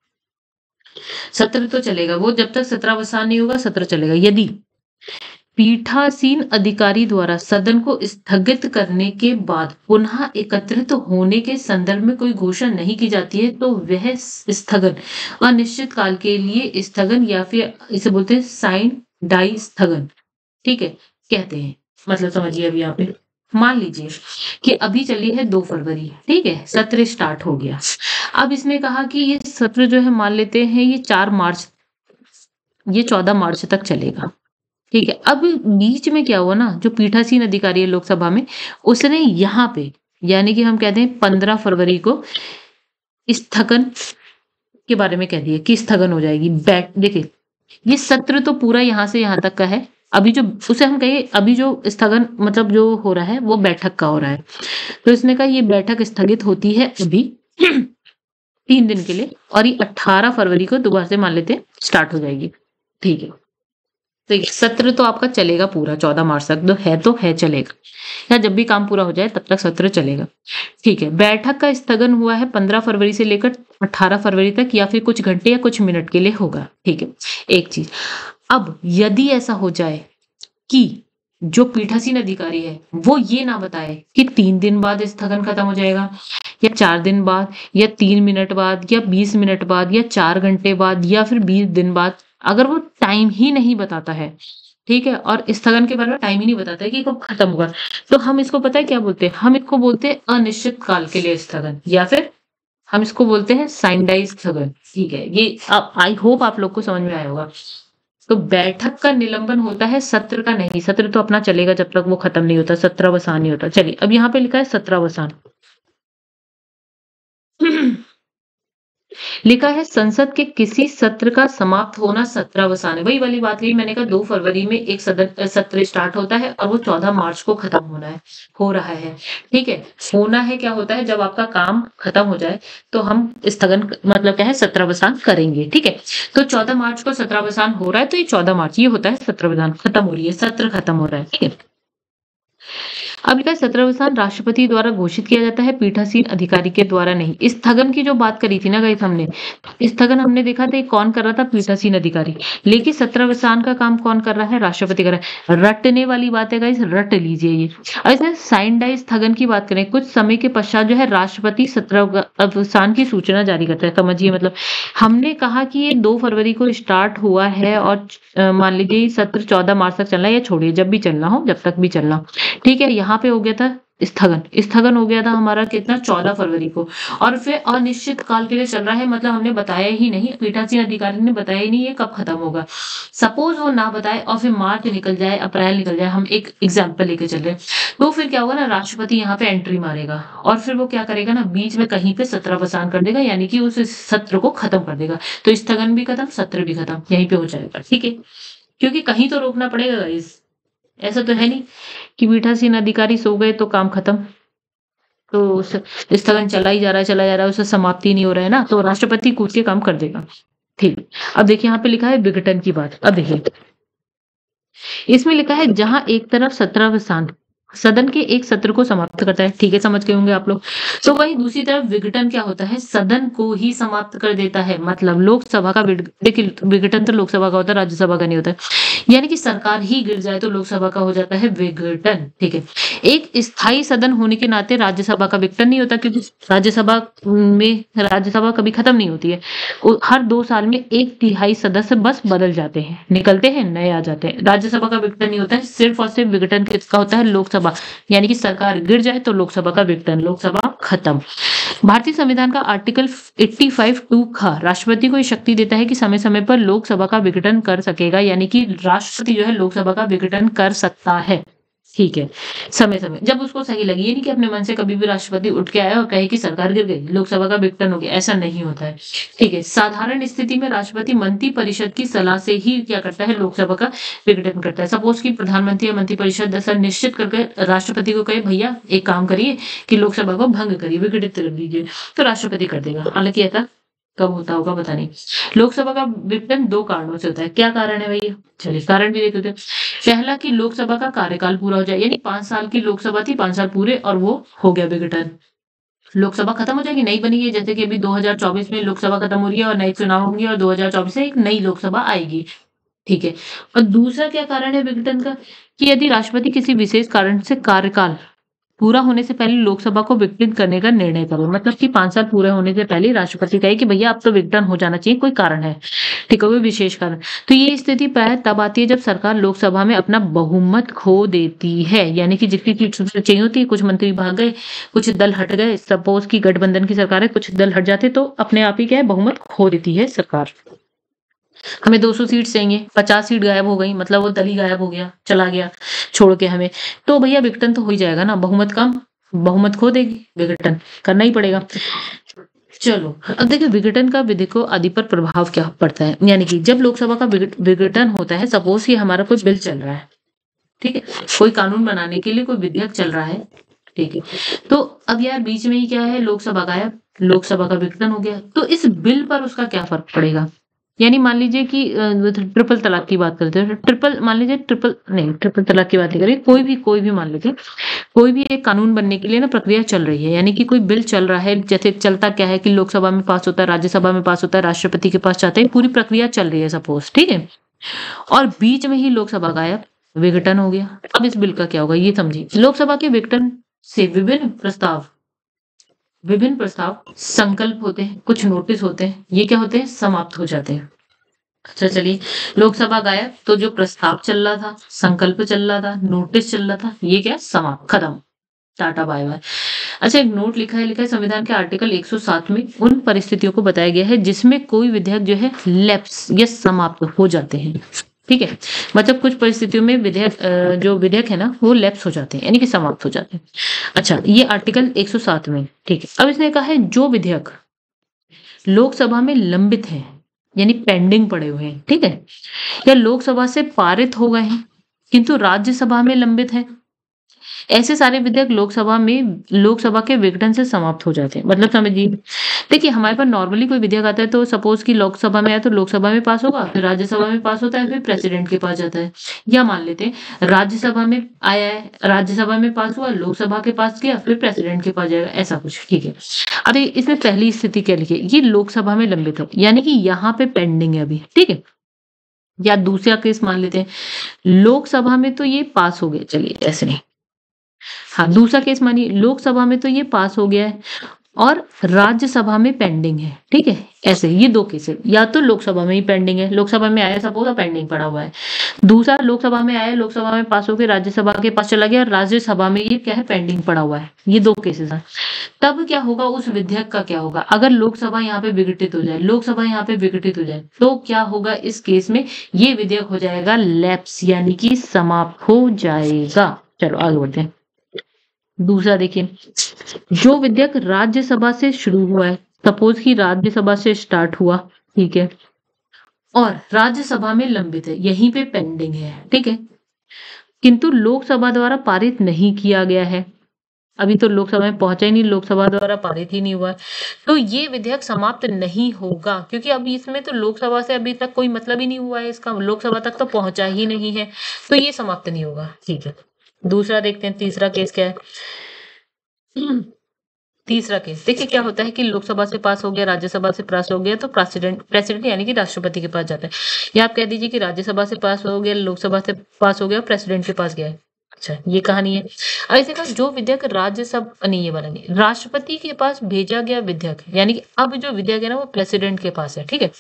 सत्र तो चलेगा, वो जब तक सत्रावसान नहीं होगा सत्र चलेगा। यदि पीठासीन अधिकारी द्वारा सदन को स्थगित करने के बाद पुनः एकत्रित होने के संदर्भ में कोई घोषणा नहीं की जाती है तो वह स्थगन अनिश्चित काल के लिए स्थगन, या फिर इसे बोलते हैं साइन डाई स्थगन, ठीक है, कहते हैं। मतलब समझिए अभी यहाँ पे मान लीजिए कि अभी चली है 2 फरवरी, ठीक है, सत्र स्टार्ट हो गया। अब इसने कहा कि ये सत्र जो है मान लेते हैं ये 4 मार्च, ये 14 मार्च तक चलेगा। ठीक है, अब बीच में क्या हुआ ना, जो पीठासीन अधिकारी है लोकसभा में, उसने यहाँ पे यानी कि हम कहते हैं 15 फरवरी को स्थगन के बारे में कह दिया कि स्थगन हो जाएगी। देखिए ये सत्र तो पूरा यहाँ से यहाँ तक का है, अभी जो उसे हम कहे अभी जो स्थगन मतलब जो हो रहा है वो बैठक का हो रहा है। तो इसने कहा ये बैठक स्थगित होती है अभी 3 दिन के लिए, और ये 18 फरवरी को दोबारा से मान लेते हैं स्टार्ट हो जाएगी। ठीक है, तो ये सत्र तो आपका चलेगा पूरा 14 मार्च तक, तो है चलेगा, या जब भी काम पूरा हो जाए तब तक सत्र चलेगा। ठीक है, बैठक का स्थगन हुआ है 15 फरवरी से लेकर 18 फरवरी तक, या फिर कुछ घंटे या कुछ मिनट के लिए होगा। ठीक है, एक चीज, अब यदि ऐसा हो जाए कि जो पीठासीन अधिकारी है वो ये ना बताए कि 3 दिन बाद स्थगन खत्म हो जाएगा, या 4 दिन बाद, या 3 मिनट बाद, या 20 मिनट बाद, या 4 घंटे बाद, या फिर 20 दिन बाद, अगर वो टाइम ही नहीं बताता है, ठीक है, और स्थगन के बारे में टाइम ही नहीं बताता है कि कब खत्म होगा, तो हम इसको पता है क्या बोलते हैं? हम इसको बोलते हैं अनिश्चित काल के लिए स्थगन, या फिर हम इसको बोलते हैं साइंडाई स्थगन। ठीक है, ये आई होप आप लोग को समझ में आया होगा। तो बैठक का निलंबन होता है, सत्र का नहीं। सत्र तो अपना चलेगा जब तक वो खत्म नहीं होता, सत्रावसान नहीं होता। चलिए अब यहाँ पे लिखा है सत्रावसान। लिखा है संसद के किसी सत्र का समाप्त होना सत्रावसान है। वही वाली बात कही मैंने कहा 2 फरवरी में एक सत्र स्टार्ट होता है और वो 14 मार्च को खत्म हो रहा है। ठीक है? होना है क्या होता है जब आपका काम खत्म हो जाए तो हम स्थगन मतलब क्या है सत्रावसान करेंगे। ठीक है? तो 14 मार्च को सत्रावसान हो रहा है तो ये 14 मार्च ये होता है सत्रावसान खत्म हो रही है, सत्र खत्म हो रहा है। ठीक है? अब लिखा है सत्रावसान राष्ट्रपति द्वारा घोषित किया जाता है, पीठासीन अधिकारी के द्वारा नहीं। स्थगन की जो बात करी थी ना गाइस हमने, स्थगन हमने देखा था ये कौन कर रहा था, पीठासीन अधिकारी। लेकिन सत्रावसान का काम कौन कर रहा है, राष्ट्रपति कर रहा है। रटने वाली बात है गाइस, रट लीजिए ये। अब इसमें साइन डाई स्थगन की बात करें, कुछ समय के पश्चात जो है राष्ट्रपति सत्रावसान की सूचना जारी करता है। समझिए मतलब हमने कहा कि ये 2 फरवरी को स्टार्ट हुआ है और मान लीजिए ये सत्र 14 मार्च तक चलना है, या छोड़िए जब भी चलना हो, जब तक भी चलना हो। ठीक है? यहाँ पे हो गया था स्थगन हो गया था हमारा कितना 14 फरवरी को, और फिर अनिश्चित काल के लिए चल रहा है। मतलब हमने बताया ही नहीं, पीठासीन अधिकारी ने बताया ही नहीं ये कब खत्म होगा। सपोज वो ना बताए और फिर मार्च निकल जाए, अप्रैल निकल जाए, हम एक एग्जाम्पल लेके चल रहे हैं, तो फिर क्या होगा ना, राष्ट्रपति यहाँ पे एंट्री मारेगा और फिर वो क्या करेगा ना, बीच में कहीं पे सत्रावसान कर देगा, यानी कि उस सत्र को खत्म कर देगा। तो स्थगन भी खत्म, सत्र भी खत्म, यहीं पे हो जाएगा। ठीक है? क्योंकि कहीं तो रोकना पड़ेगा गाइस, ऐसा तो है नहीं कि पीठासीन अधिकारी सो गए तो काम खत्म। तो स्थगन चला ही जा रहा है, चला जा रहा है, उससे समाप्ति नहीं हो रहा है ना, तो राष्ट्रपति कूद के काम कर देगा। ठीक। अब देखिए यहाँ पे लिखा है विघटन की बात। अब देखिए इसमें लिखा है जहां एक तरफ सत्रावसान सदन के एक सत्र को समाप्त करता है। ठीक है? समझ गए होंगे आप लोग। तो वहीं दूसरी तरफ विघटन क्या होता है, सदन को ही समाप्त कर देता है। मतलब लोकसभा का देखिए विघटन तो लोकसभा का होता है, राज्यसभा का नहीं होता है। यानी कि सरकार ही गिर जाए तो लोकसभा का हो जाता है विघटन। ठीक है? एक स्थायी सदन होने के नाते राज्यसभा का विघटन नहीं होता, क्योंकि राज्यसभा कभी खत्म नहीं होती है। हर 2 साल में 1/3 सदस्य बस बदल जाते हैं, निकलते हैं, नए आ जाते हैं। राज्यसभा का विघटन नहीं होता है, सिर्फ और सिर्फ विघटन किसका होता है, लोकसभा। यानी कि सरकार गिर जाए तो लोकसभा का विघटन, लोकसभा खत्म। भारतीय संविधान का आर्टिकल 85(2) राष्ट्रपति को ये शक्ति देता है कि समय समय पर लोकसभा का विघटन कर सकेगा, यानी कि राष्ट्रपति जो है लोकसभा का विघटन कर सकता है। ठीक है? समय समय जब उसको सही लगी, ये नहीं कि अपने मन से कभी भी राष्ट्रपति उठ के आया और कहे कि सरकार गिर गई, लोकसभा का विघटन हो गया, ऐसा नहीं होता है। ठीक है? साधारण स्थिति में राष्ट्रपति मंत्री परिषद की सलाह से ही क्या करता है, लोकसभा का विघटन करता है। सपोज की प्रधानमंत्री या मंत्री परिषद ऐसा निश्चित करके राष्ट्रपति को कहे भैया एक काम करिए कि लोकसभा को भंग करिए, विघटित कर दीजिए, तो राष्ट्रपति कर देगा। हालांकि ऐसा कब होता होगा पता नहीं। लोकसभा का विघटन 2 कारणों से होता है। क्या कारण है भैया, चलिए कारण भी देखते हैं। पहला कि लोकसभा का कार्यकाल पूरा हो जाए, यानी 5 साल की लोकसभा थी, 5 साल पूरे और वो हो गया विघटन, लोकसभा खत्म हो जाएगी, नई बनी है। जैसे कि अभी 2024 में लोकसभा खत्म हो रही है और नए चुनाव होंगे और 2024 से एक नई लोकसभा आएगी। ठीक है? और दूसरा क्या कारण है विघटन का, कि यदि राष्ट्रपति किसी विशेष कारण से कार्यकाल पूरा होने से पहले लोकसभा को विघटित करने का निर्णय करे, मतलब कि 5 साल पूरे होने से पहले राष्ट्रपति कहे कि भैया अब तो विघटन हो जाना चाहिए, कोई कारण है। ठीक है? कोई विशेष कारण। तो ये स्थिति प्राय तब आती है जब सरकार लोकसभा में अपना बहुमत खो देती है, यानी कि जितनी सीट चाहिए होती है, कुछ मंत्री भाग गए, कुछ दल हट गए, सपोज की गठबंधन की सरकार है, कुछ दल हट जाते तो अपने आप ही क्या है, बहुमत खो देती है सरकार। हमें 200 सीट चाहिए, 50 सीट गायब हो गई, मतलब वो दल ही गायब हो गया, चला गया छोड़ के हमें, तो भैया विघटन तो हो ही जाएगा ना, बहुमत कम, बहुमत खो देगी, विघटन करना ही पड़ेगा। चलो अब देखिए विघटन का विधेयकों आदि पर प्रभाव क्या पड़ता है। यानी कि जब लोकसभा का विघटन होता है, सपोज कि हमारा कोई बिल चल रहा है, ठीक है, कोई कानून बनाने के लिए कोई विधेयक चल रहा है, ठीक है, तो अब यार बीच में ही क्या है, लोकसभा गायब, लोकसभा का विघटन हो गया, तो इस बिल पर उसका क्या फर्क पड़ेगा। यानी मान लीजिए कि ट्रिपल तलाक की बात करते हैं, ट्रिपल तलाक की बात नहीं करें, कोई भी मान लीजिए कोई भी एक कानून बनने के लिए ना प्रक्रिया चल रही है, यानी कि कोई बिल चल रहा है, जैसे चलता क्या है कि लोकसभा में पास होता है, राज्यसभा में पास होता है, राष्ट्रपति के पास जाता है, पूरी प्रक्रिया चल रही है सपोज, ठीक है, और बीच में ही लोकसभा गायब, विघटन हो गया। अब इस बिल का क्या होगा ये समझिए। लोकसभा के विघटन से विभिन्न प्रस्ताव संकल्प होते हैं, कुछ नोटिस होते हैं, ये क्या होते हैं, समाप्त हो जाते हैं। अच्छा चलिए, लोकसभा गायब तो जो प्रस्ताव चल रहा था, संकल्प चल रहा था, नोटिस चल रहा था, ये क्या समाप्त, खत्म, टाटा बाय बाय। अच्छा एक नोट लिखा है संविधान के आर्टिकल 107 में उन परिस्थितियों को बताया गया है जिसमें कोई विधेयक जो है लैप्स या समाप्त हो जाते हैं, ठीक है, मतलब कुछ परिस्थितियों में जो विधेयक है ना वो लैप्स हो जाते हैं, यानी कि समाप्त हो जाते हैं। अच्छा ये आर्टिकल 107 में, ठीक है। अब इसने कहा है जो विधेयक लोकसभा में लंबित हैं, यानी पेंडिंग पड़े हुए हैं, ठीक है, या लोकसभा से पारित हो गए हैं किंतु राज्यसभा में लंबित है, ऐसे सारे विधेयक लोकसभा के विघटन से समाप्त हो जाते हैं। मतलब समझिए, देखिए हमारे पास नॉर्मली कोई विधेयक आता है तो सपोज कि लोकसभा में आया तो लोकसभा में पास होगा, फिर राज्यसभा में पास होता है, फिर प्रेसिडेंट के पास जाता है। या मान लेते हैं राज्यसभा में आया है, राज्यसभा में पास हुआ, लोकसभा के पास गया, फिर प्रेसिडेंट के पास जाएगा, ऐसा कुछ, ठीक है। अब इसमें पहली स्थिति क्या लिखी है, ये लोकसभा में लंबित है, यानी कि यहाँ पे पेंडिंग है अभी, ठीक है। या दूसरा केस मान लेते हैं, लोकसभा में तो ये पास हो गया, चलिए ऐसे नहीं, हाँ दूसरा केस मानिए, लोकसभा में तो ये पास हो गया है और राज्यसभा में पेंडिंग है, ठीक है। ऐसे ये दो केस है, या तो लोकसभा में ही पेंडिंग है, लोकसभा में आया सपोज पेंडिंग पड़ा हुआ है, दूसरा लोकसभा में आया, लोकसभा में पास होकर राज्यसभा के पास चला गया और राज्यसभा में ये क्या है, पेंडिंग पड़ा हुआ है। ये दो केसेस हैं। तब क्या होगा, उस विधेयक का क्या होगा, अगर लोकसभा यहाँ पे विघटित हो जाए, लोकसभा यहाँ पे विघटित हो जाए, तो क्या होगा, इस केस में ये विधेयक हो जाएगा लैप्स, यानी कि समाप्त हो जाएगा। चलो आगे बढ़ते हैं। दूसरा देखिए, जो विधेयक राज्यसभा से शुरू हुआ है, सपोज कि राज्यसभा से स्टार्ट हुआ, ठीक है, और राज्यसभा में लंबित है, यहीं पे पेंडिंग है, ठीक है, किंतु लोकसभा द्वारा पारित नहीं किया गया है, अभी तो लोकसभा में पहुंचा ही नहीं, लोकसभा द्वारा पारित ही नहीं हुआ है, तो ये विधेयक समाप्त नहीं होगा, क्योंकि अभी इसमें तो लोकसभा से अभी तक कोई मतलब ही नहीं हुआ है इसका, लोकसभा तक तो पहुंचा ही नहीं है, तो ये समाप्त नहीं होगा, ठीक है। दूसरा देखते हैं, तीसरा केस क्या है। तीसरा केस देखिए क्या होता है कि लोकसभा से पास हो गया, राज्यसभा से पास हो गया, तो प्रेसिडेंट यानी कि राष्ट्रपति के पास जाता है, या आप कह दीजिए कि राज्यसभा से पास हो गया, लोकसभा से पास हो गया, प्रेसिडेंट के पास गया है। अच्छा, ये कहानी है। अब इसे कहा, जो विधेयक राज्यसभा नहीं, ये वाला नहीं, राष्ट्रपति के पास भेजा गया विधेयक, यानी कि अब जो विधेयक है ना वो प्रेसिडेंट के पास है, ठीक है,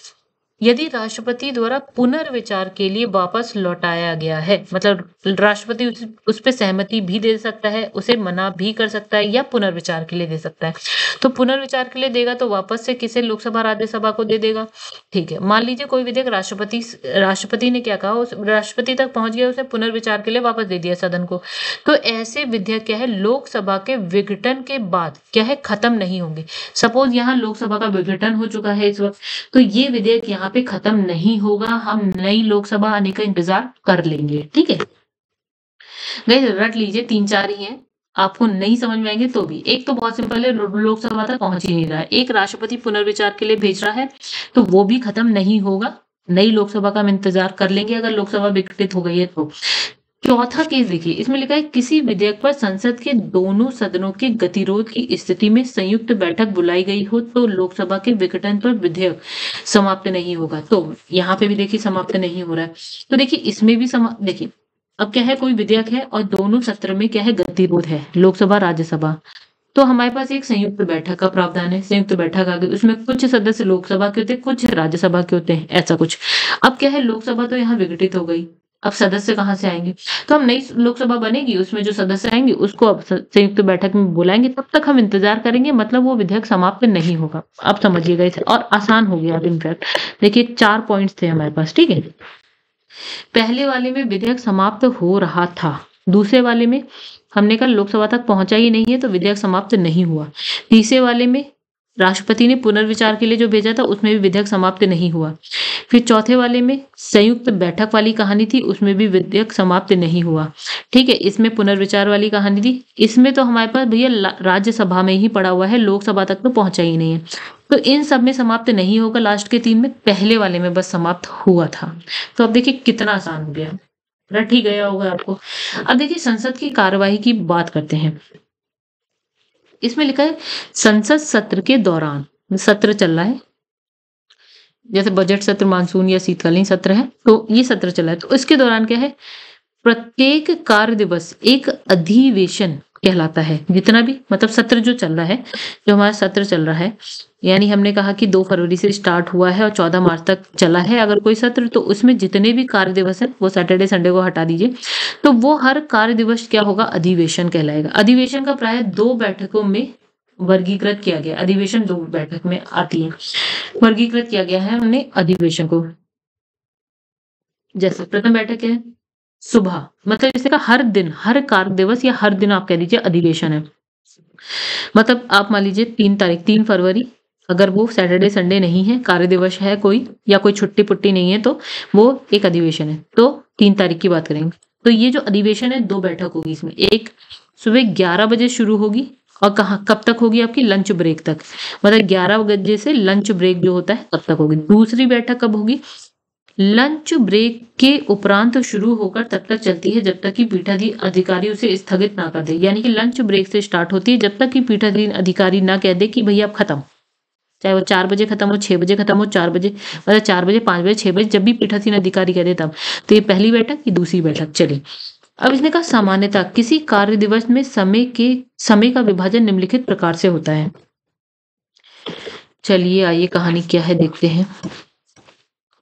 यदि राष्ट्रपति द्वारा पुनर्विचार के लिए वापस लौटाया गया है, मतलब राष्ट्रपति उस पे सहमति भी दे सकता है, उसे मना भी कर सकता है, या पुनर्विचार के लिए दे सकता है। तो पुनर्विचार के लिए देगा तो वापस से किसे, लोकसभा राज्यसभा को दे देगा, ठीक है। मान लीजिए कोई विधेयक राष्ट्रपति ने क्या कहा, उस राष्ट्रपति तक पहुंच गया, उसे पुनर्विचार के लिए वापस दे दिया सदन को, तो ऐसे विधेयक क्या है, लोकसभा के विघटन के बाद क्या है, खत्म नहीं होंगे। सपोज यहाँ लोकसभा का विघटन हो चुका है इस वक्त, तो ये विधेयक यहाँ पे खत्म नहीं होगा, हम नई लोकसभा आने का इंतजार कर लेंगे, ठीक है। गाइस रट लीजिए, 3-4 ही हैं, आपको नहीं समझ में आएंगे तो भी। एक तो बहुत सिंपल है, लोकसभा तक पहुंच ही नहीं रहा है, एक राष्ट्रपति पुनर्विचार के लिए भेज रहा है, तो वो भी खत्म नहीं होगा, नई लोकसभा का हम इंतजार कर लेंगे अगर लोकसभा विघटित हो गई है तो। चौथा केस देखिए, इसमें लिखा है किसी विधेयक पर संसद के दोनों सदनों के गतिरोध की स्थिति में संयुक्त बैठक बुलाई गई हो तो लोकसभा के विघटन पर विधेयक समाप्त नहीं होगा। तो यहाँ पे भी देखिए समाप्त नहीं हो रहा है, तो देखिए इसमें भी देखिए अब क्या है, कोई विधेयक है और दोनों सत्र में क्या है, गतिरोध है, लोकसभा राज्यसभा, तो हमारे पास एक संयुक्त बैठक का प्रावधान है, संयुक्त बैठक आ गई, उसमें कुछ सदस्य लोकसभा के होते हैं, कुछ राज्यसभा के होते हैं, ऐसा कुछ। अब क्या है, लोकसभा तो यहाँ विघटित हो गई, अब सदस्य कहाँ से आएंगे, तो हम नई लोकसभा बनेगी, उसमें जो सदस्य आएंगे उसको अब संयुक्त बैठक में बुलाएंगे, तब तक हम इंतजार करेंगे, मतलब वो विधेयक समाप्त नहीं होगा। अब समझिएगा इसे, और आसान हो गया इनफैक्ट। देखिए 4 पॉइंट्स थे हमारे पास, ठीक है। पहले वाले में विधेयक समाप्त हो रहा था, दूसरे वाले में हमने कहा लोकसभा तक पहुंचा ही नहीं है तो विधेयक समाप्त नहीं हुआ, तीसरे वाले में राष्ट्रपति ने पुनर्विचार के लिए जो भेजा था उसमें भी विधेयक समाप्त नहीं हुआ, फिर चौथे वाले में संयुक्त बैठक वाली कहानी थी, उसमें भी विधेयक समाप्त नहीं हुआ, ठीक है। इसमें पुनर्विचार वाली कहानी थी, इसमें तो हमारे पास भैया राज्यसभा में ही पड़ा हुआ है, लोकसभा तक तो पहुंचा ही नहीं है, तो इन सब में समाप्त नहीं होगा, लास्ट के 3 में, पहले वाले में बस समाप्त हुआ था। तो अब देखिए कितना आसान हो गया, रट ही गया होगा आपको। अब देखिए संसद की कार्यवाही की बात करते हैं, इसमें लिखा है संसद सत्र के दौरान, सत्र चल रहा है, जैसे बजट सत्र, मानसून या शीतकालीन सत्र है, तो ये सत्र चल रहा है, तो इसके दौरान क्या है, प्रत्येक कार्य दिवस एक अधिवेशन कहलाता है, जितना भी मतलब सत्र जो चल रहा है, जो हमारा सत्र चल रहा है, यानी हमने कहा कि 2 फरवरी से स्टार्ट हुआ है और 14 मार्च तक चला है अगर कोई सत्र, तो उसमें जितने भी कार्य दिवस है, वो सैटरडे संडे को हटा दीजिए, तो वो हर कार्य दिवस क्या होगा, अधिवेशन कहलाएगा। अधिवेशन का प्राय 2 बैठकों में वर्गीकृत किया गया, अधिवेशन 2 बैठक में आती है, वर्गीकृत किया गया है हमने अधिवेशन को। जैसे प्रथम बैठक है सुबह, मतलब जैसे का हर दिन, हर कार्य दिवस या हर दिन आप कह दीजिए अधिवेशन है, मतलब आप मान लीजिए 3 फरवरी अगर वो सैटरडे संडे नहीं है, कार्य दिवस है कोई या कोई छुट्टी पुट्टी नहीं है, तो वो एक अधिवेशन है। तो 3 तारीख की बात करेंगे। तो ये जो अधिवेशन है 2 बैठक होगी इसमें। एक सुबह 11 बजे शुरू होगी और कहाँ कब तक होगी आपकी? लंच ब्रेक तक। मतलब 11 बजे से लंच ब्रेक जो होता है तब तक होगी। दूसरी बैठक कब होगी? लंच ब्रेक के उपरांत शुरू होकर तब तक चलती है जब तक कि पीठासीन अधिकारी उसे स्थगित ना कर दे। यानी कि लंच ब्रेक से स्टार्ट होती है जब तक कि पीठासीन अधिकारी ना कह दे कि भैया अब खत्म। चाहे वो 4 बजे खत्म हो, 6 बजे खत्म हो, 4 बजे, मतलब 4 बजे, 5 बजे, 6 बजे, जब भी पीठासीन अधिकारी कह दे तब। तो ये पहली बैठक, ये दूसरी बैठक। चलिए, अब इसने कहा सामान्यतः किसी कार्य दिवस में समय का विभाजन निम्नलिखित प्रकार से होता है। चलिए आइए कहानी क्या है देखते हैं।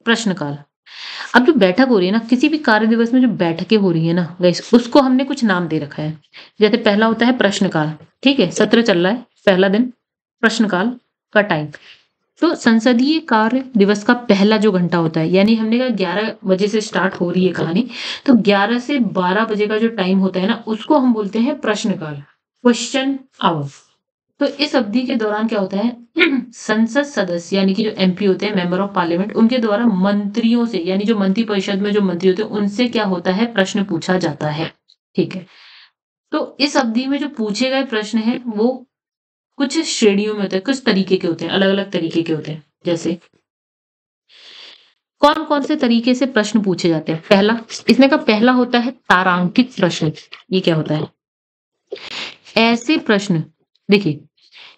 प्रश्नकाल। अब जो बैठक हो रही है ना, किसी भी कार्य दिवस में जो बैठकें हो रही है ना गाइस, उसको हमने कुछ नाम दे रखा है। जैसे पहला होता है प्रश्नकाल, ठीक है, सत्र चल रहा है, पहला दिन प्रश्नकाल का टाइम। तो संसदीय कार्य दिवस का पहला जो घंटा होता है, यानी हमने कहा 11 बजे से स्टार्ट हो रही है कहानी, तो 11 से 12 बजे का जो टाइम होता है ना, उसको हम बोलते हैं प्रश्नकाल, क्वेश्चन आवर। तो इस अवधि के दौरान क्या होता है, संसद सदस्य यानी कि जो एमपी होते हैं, मेंबर ऑफ पार्लियामेंट, उनके द्वारा मंत्रियों से, यानी जो मंत्री परिषद में जो मंत्री होते हैं उनसे क्या होता है, प्रश्न पूछा जाता है। ठीक है, तो इस अवधि में जो पूछे गए प्रश्न है वो कुछ श्रेणियों में होते हैं, कुछ तरीके के होते हैं, अलग अलग तरीके के होते हैं। जैसे कौन कौन से तरीके से प्रश्न पूछे जाते हैं? पहला, इसने कहा पहला होता है तारांकित प्रश्न। ये क्या होता है? ऐसे प्रश्न, देखिए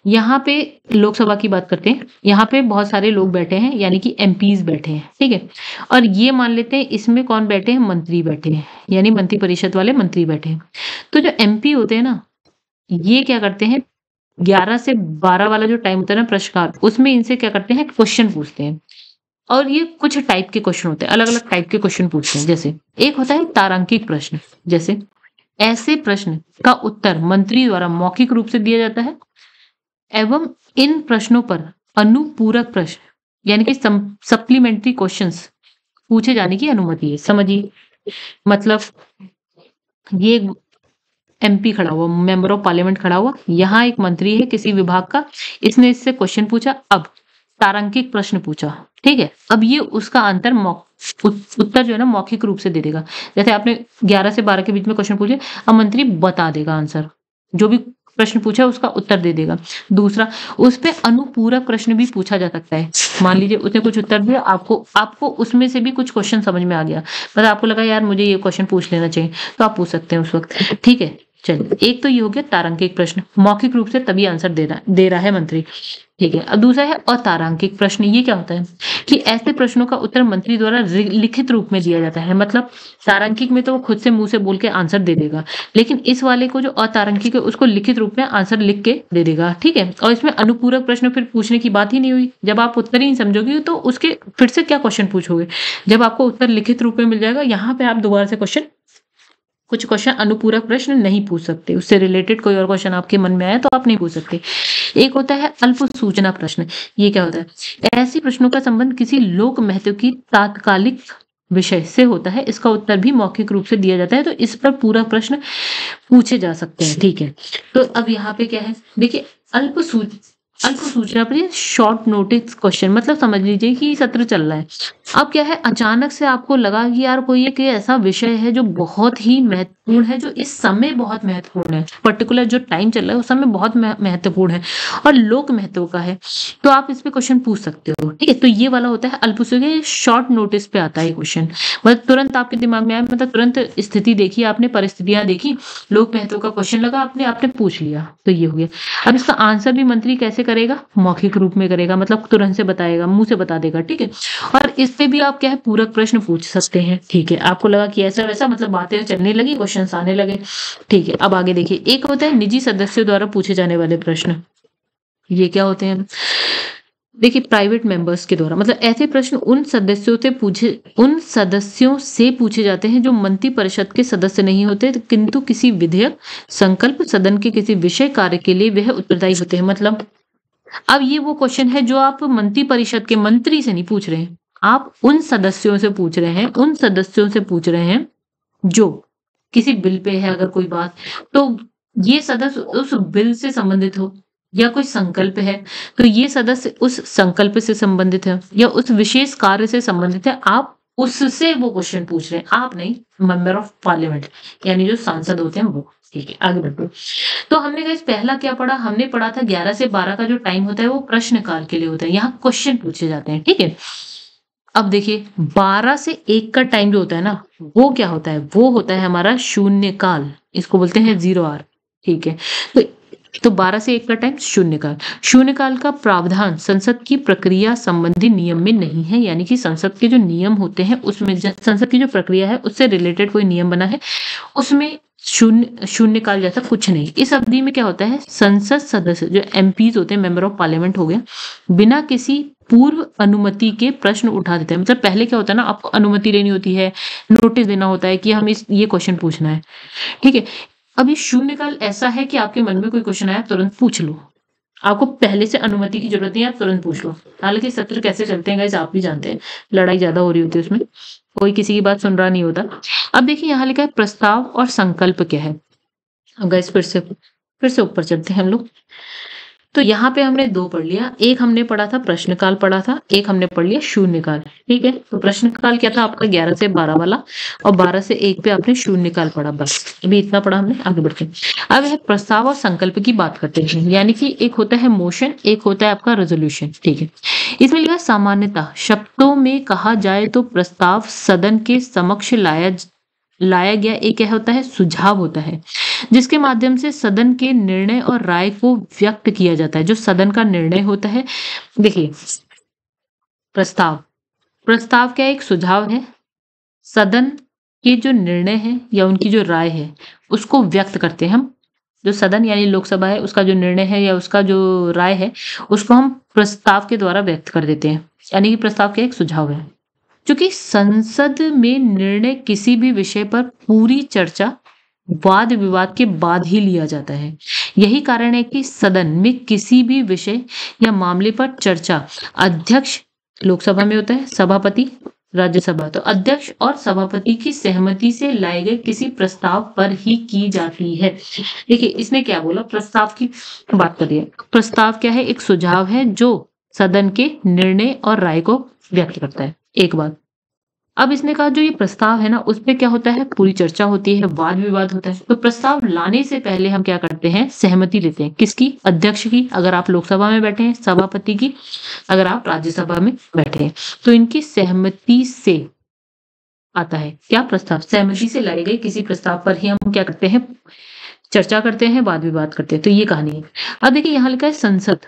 यहाँ पे लोकसभा की बात करते हैं, यहाँ पे बहुत सारे लोग बैठे हैं, यानी कि एमपीज बैठे हैं, ठीक है, और ये मान लेते हैं इसमें कौन बैठे हैं, मंत्री बैठे हैं, यानी मंत्री परिषद वाले मंत्री बैठे हैं। तो जो एमपी होते हैं ना, ये क्या करते हैं, 11 से 12 वाला जो टाइम होता है ना प्रश्नकाल, उसमें इनसे क्या करते हैं, क्वेश्चन पूछते हैं। और ये कुछ टाइप के क्वेश्चन होते हैं, अलग अलग टाइप के क्वेश्चन पूछते हैं। जैसे एक होता है तारांकित प्रश्न, जैसे ऐसे प्रश्न का उत्तर मंत्री द्वारा मौखिक रूप से दिया जाता है एवं इन प्रश्नों पर अनुपूरक प्रश्न यानी कि सप्लीमेंट्री क्वेश्चंस पूछे जाने की अनुमति है। समझिए, मतलब ये एमपी खड़ा हुआ, मेंबर ऑफ पार्लियामेंट खड़ा हुआ, यहाँ एक मंत्री है किसी विभाग का, इसने इससे क्वेश्चन पूछा, अब तारांकिक प्रश्न पूछा, ठीक है, अब ये उसका आंसर उत्तर जो है ना मौखिक रूप से दे देगा। जैसे आपने 11 से 12 के बीच में क्वेश्चन पूछे, अब मंत्री बता देगा आंसर, जो भी प्रश्न पूछा उसका उत्तर दे देगा। दूसरा, उस पे अनुपूरक प्रश्न भी पूछा जा सकता है। मान लीजिए उसने कुछ उत्तर दिया, आपको उसमें से भी कुछ क्वेश्चन समझ में आ गया, मतलब आपको लगा यार मुझे ये क्वेश्चन पूछ लेना चाहिए, तो आप पूछ सकते हैं उस वक्त, ठीक है। चलिए, एक तो ये हो गया तारांकिक प्रश्न, मौखिक रूप से तभी आंसर दे रहा है मंत्री, ठीक है। अब दूसरा है अतारांकिक प्रश्न। ये क्या होता है कि ऐसे प्रश्नों का उत्तर मंत्री द्वारा लिखित रूप में दिया जाता है। मतलब तारांकिक में तो वो खुद से मुंह से बोल के आंसर दे देगा, लेकिन इस वाले को जो अतारांकिक है उसको लिखित रूप में आंसर लिख के दे देगा, ठीक है। और इसमें अनुपूरक प्रश्न फिर पूछने की बात ही नहीं हुई, जब आप उत्तर ही नहीं समझोगे तो उसके फिर से क्या क्वेश्चन पूछोगे, जब आपको उत्तर लिखित रूप में मिल जाएगा, यहाँ पे आप दोबारा से कुछ क्वेश्चन अनुपूरक प्रश्न नहीं पूछ सकते, उससे रिलेटेड कोई और क्वेश्चन आपके मन में आया तो आप नहीं पूछ सकते। एक होता है अल्प सूचना प्रश्न। ये क्या होता है, ऐसे प्रश्नों का संबंध किसी लोक महत्व की तात्कालिक विषय से होता है, इसका उत्तर भी मौखिक रूप से दिया जाता है, तो इस पर पूरा प्रश्न पूछे जा सकते हैं, ठीक है। तो अब यहाँ पे क्या है, देखिए अल्प सूचना पर शॉर्ट नोटिस क्वेश्चन, मतलब समझ लीजिए कि सत्र चल रहा है, अब क्या है अचानक से आपको लगा कि यार कोई एक ऐसा विषय है जो बहुत ही महत्वपूर्ण है, जो इस समय बहुत महत्वपूर्ण है, पर्टिकुलर जो टाइम चल रहा है उस समय बहुत महत्वपूर्ण है और लोक महत्व का है, तो आप इस पे क्वेश्चन पूछ सकते हो, ठीक है। तो ये वाला होता है अल्प सूचना, शॉर्ट नोटिस पे आता है क्वेश्चन, मतलब तुरंत आपके दिमाग में आया, मतलब तुरंत स्थिति देखी आपने, परिस्थितियां देखी, लोक महत्व का क्वेश्चन लगा, आपने पूछ लिया, तो ये हो गया। अब इसका आंसर भी मंत्री कैसे करेगा, मौखिक रूप में करेगा, मतलब तुरंत से बताएगा, मुंह से बता देगा, ठीक है। और इस पे भी आप क्या है पूरक प्रश्न पूछ सकते हैं, ठीक है। आपको लगा कि ऐसा वैसा, मतलब बातें चलने लगी, क्वेश्चन आने लगे, ठीक है। अब आगे देखिए, एक होता है निजी सदस्यों द्वारा पूछे जाने वाले प्रश्न। ये क्या होते हैं, देखिए प्राइवेट मेंबर्स के द्वारा, मतलब ऐसे प्रश्न उन सदस्यों से पूछे जाते हैं जो मंत्री परिषद के सदस्य नहीं होते, किंतु किसी विधेयक, संकल्प, सदन के किसी विषय कार्य के लिए वह उत्तरदायी होते हैं। मतलब अब ये वो क्वेश्चन है जो आप मंत्री परिषद के मंत्री से नहीं पूछ रहे हैं, आप उन सदस्यों से पूछ रहे हैं जो किसी बिल पे है अगर कोई बात, तो ये सदस्य उस बिल से संबंधित हो, या कोई संकल्प है, तो ये सदस्य उस संकल्प से संबंधित है या उस विशेष कार्य से संबंधित है, आप उससे वो क्वेश्चन पूछ रहे हैं, आप नहीं, मेंबर ऑफ पार्लियामेंट यानी जो सांसद होते हैं वो। ठीक है, आगे बढ़ो। तो हमने गाइस पहला क्या पढ़ा, हमने पढ़ा था 11 से 12 का जो टाइम होता है वो प्रश्नकाल के लिए होता है, यहाँ क्वेश्चन पूछे जाते हैं। ठीक है, अब देखिए 12 से 1 का टाइम जो होता है ना, वो क्या होता है, वो होता है हमारा शून्य काल, इसको बोलते हैं 0 आवर। ठीक है, तो 12 से 1 का टाइम शून्यकाल। शून्यकाल का प्रावधान संसद की प्रक्रिया संबंधी नियम में नहीं है, यानी कि संसद के जो नियम होते हैं उसमें संसद की जो प्रक्रिया है उससे रिलेटेड कोई नियम बना है, उसमें शून्यकाल जैसा कुछ नहीं। इस अवधि में क्या होता है, संसद सदस्य जो एमपीज होते हैं, मेंबर ऑफ पार्लियामेंट हो गया, बिना किसी पूर्व अनुमति के प्रश्न उठा देते हैं। मतलब पहले क्या होता है ना, आपको अनुमति लेनी होती है, नोटिस देना होता है कि हम ये क्वेश्चन पूछना है। ठीक है, अब ये शून्यकाल ऐसा है कि आपके मन में कोई क्वेश्चन आया तुरंत पूछ लो, आपको पहले से अनुमति की जरूरत नहीं है, आप तुरंत पूछ लो। हालांकि सत्र कैसे चलते हैं गाइस आप भी जानते हैं, लड़ाई ज्यादा हो रही होती है उसमें, कोई किसी की बात सुन रहा नहीं होता। अब देखिए यहाँ लिखा है प्रस्ताव और संकल्प क्या है। अब गाइस फिर से ऊपर चलते हैं हम लोग। तो यहाँ पे हमने 2 पढ़ लिया, एक हमने पढ़ा था प्रश्नकाल पढ़ा था, एक हमने पढ़ लिया शून्यकाल। ठीक है, तो प्रश्नकाल क्या था आपका 11 से 12 वाला, और 12 से 1 पे आपने शून्यकाल पढ़ा, बस अभी इतना पढ़ा हमने। आगे बढ़ते हैं, अब है प्रस्ताव और संकल्प की बात करते हैं, यानी कि एक होता है मोशन, एक होता है आपका रेजोल्यूशन। ठीक है, इसमें लिखा है सामान्यतः शब्दों में कहा जाए तो प्रस्ताव सदन के समक्ष लाया गया एक क्या होता है, सुझाव होता है, जिसके माध्यम से सदन के निर्णय और राय को व्यक्त किया जाता है। जो सदन का निर्णय होता है, देखिए प्रस्ताव, प्रस्ताव क्या एक सुझाव है, सदन के जो निर्णय है या उनकी जो राय है उसको व्यक्त करते हैं हम। जो सदन यानी लोकसभा है उसका जो निर्णय है या उसका जो राय है उसको हम प्रस्ताव के द्वारा व्यक्त कर देते हैं, यानी कि प्रस्ताव क्या एक सुझाव है। क्योंकि संसद में निर्णय किसी भी विषय पर पूरी चर्चा वाद विवाद के बाद ही लिया जाता है। यही कारण है कि सदन में किसी भी विषय या मामले पर चर्चा अध्यक्ष लोकसभा में होता है, सभापति राज्यसभा, तो अध्यक्ष और सभापति की सहमति से लाए गए किसी प्रस्ताव पर ही की जाती है। देखिए इसने क्या बोला, प्रस्ताव की बात करी है। प्रस्ताव क्या है, एक सुझाव है जो सदन के निर्णय और राय को व्यक्त करता है। एक बात, अब इसने कहा जो ये प्रस्ताव है ना उस पे क्या होता है, पूरी चर्चा होती है, वाद विवाद होता है। तो प्रस्ताव लाने से पहले हम क्या करते हैं, सहमति लेते हैं, किसकी, अध्यक्ष की अगर आप लोकसभा में बैठे हैं, सभापति की अगर आप राज्यसभा में बैठे हैं, तो इनकी सहमति से आता है क्या प्रस्ताव, सहमति से लाए गए किसी प्रस्ताव पर ही हम क्या करते हैं, चर्चा करते हैं, वाद विवाद करते हैं। तो ये कहानी है। अब देखिए यहाँ लिखा है संसद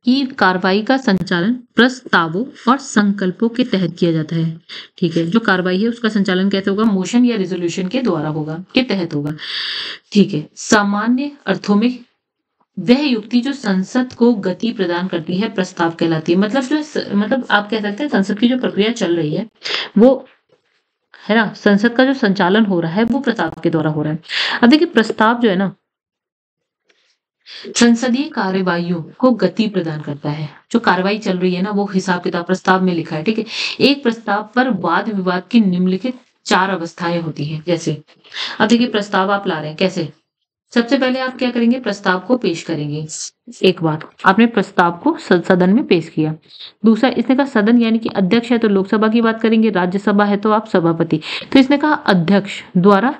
की कार्रवाई का संचालन प्रस्तावों और संकल्पों के तहत किया जाता है। ठीक है, जो कार्रवाई है उसका संचालन कैसे होगा, मोशन या रेजोल्यूशन के द्वारा होगा, के तहत होगा। ठीक है, सामान्य अर्थों में वह युक्ति जो संसद को गति प्रदान करती है प्रस्ताव कहलाती है। मतलब मतलब आप कह सकते हैं संसद की जो प्रक्रिया चल रही है वो है ना, संसद का जो संचालन हो रहा है वो प्रस्ताव के द्वारा हो रहा है। अब देखिए प्रस्ताव जो है ना संसदीय कार्यवाहियों को गति प्रदान करता है। जो कार्रवाई चल रही है ना वो हिसाब किताब प्रस्ताव में लिखा है। ठीक है, एक प्रस्ताव पर वाद विवाद की निम्नलिखित 4 अवस्थाएं होती हैं। जैसे अब देखिए प्रस्ताव आप ला रहे हैं, कैसे, सबसे पहले आप क्या करेंगे, प्रस्ताव को पेश करेंगे। एक बात, आपने प्रस्ताव को सदन में पेश किया। दूसरा, इसने कहा सदन यानी कि अध्यक्ष है तो लोकसभा की बात करेंगे, राज्यसभा है तो आप सभापति। तो इसने कहा अध्यक्ष द्वारा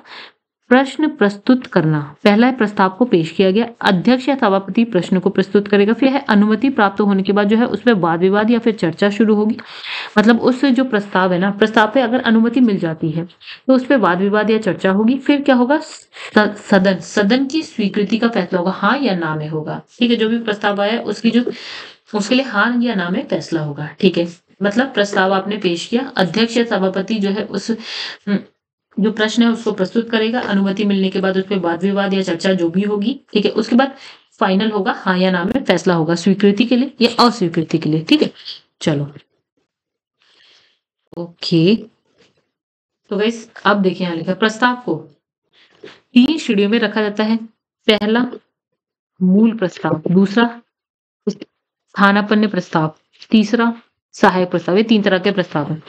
प्रश्न प्रस्तुत करना, पहला है प्रस्ताव को पेश किया गया, अध्यक्ष या सभापति प्रश्न को प्रस्तुत करेगा, फिर है अनुमति प्राप्त होने के बाद जो है उसमें वाद विवाद या फिर चर्चा शुरू होगी। मतलब उस जो प्रस्ताव है ना, प्रस्ताव पे अगर अनुमति मिल जाती है तो उस पर वाद विवाद या चर्चा होगी। फिर क्या होगा, सदन की स्वीकृति का फैसला होगा, हाँ या ना में होगा। ठीक है, जो भी प्रस्ताव आया उसकी जो उसके लिए हाँ या ना में फैसला होगा। ठीक है, मतलब प्रस्ताव आपने पेश किया, अध्यक्ष या सभापति जो है उस जो प्रश्न है उसको प्रस्तुत करेगा, अनुमति मिलने के बाद उस पर वाद विवाद या चर्चा जो भी होगी। ठीक है, उसके बाद फाइनल होगा, हाँ या ना में फैसला होगा, स्वीकृति के लिए या अस्वीकृति के लिए। ठीक है, चलो ओके। तो गाइस अब देखिए यहाँ लिखा प्रस्ताव को 3 श्रेणियों में रखा जाता है। पहला मूल प्रस्ताव, दूसरा स्थानापन्न प्रस्ताव, तीसरा सहायक प्रस्ताव। ये 3 तरह के प्रस्ताव हैं।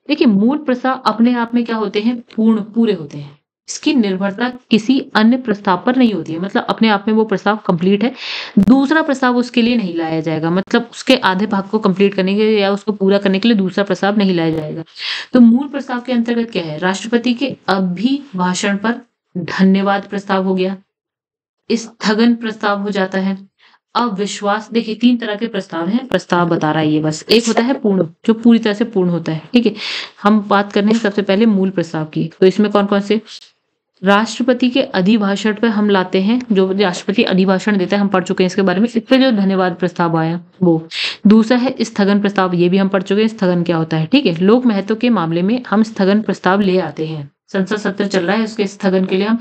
देखिए मूल प्रस्ताव अपने आप में क्या होते हैं, पूरे होते हैं। इसकी निर्भरता किसी अन्य प्रस्ताव पर नहीं होती है, मतलब अपने आप में वो प्रस्ताव कंप्लीट है, दूसरा प्रस्ताव उसके लिए नहीं लाया जाएगा, मतलब उसके आधे भाग को कंप्लीट करने के लिए या उसको पूरा करने के लिए दूसरा प्रस्ताव नहीं लाया जाएगा। तो मूल प्रस्ताव के अंतर्गत क्या है, राष्ट्रपति के अभिभाषण पर धन्यवाद प्रस्ताव हो गया, स्थगन प्रस्ताव हो जाता है, अविश्वास, देखिए 3 तरह के प्रस्ताव हैं, प्रस्ताव बता रहा है ये बस। एक होता है पूर्ण, जो पूरी तरह से पूर्ण होता है, ठीक है। हम बात कर रहे हैं सबसे पहले मूल प्रस्ताव की, तो इसमें कौन-कौन से, राष्ट्रपति के अधिभाषण पे हम लाते हैं, जो राष्ट्रपति अधिभाषण देता है, हम पढ़ चुके हैं इसके बारे में, इस पे जो धन्यवाद प्रस्ताव आया वो। दूसरा है स्थगन प्रस्ताव, ये भी हम पढ़ चुके हैं स्थगन क्या होता है, ठीक है। लोक महत्व के मामले में हम स्थगन प्रस्ताव ले आते हैं, संसद सत्र चल रहा है, उसके स्थगन के लिए हम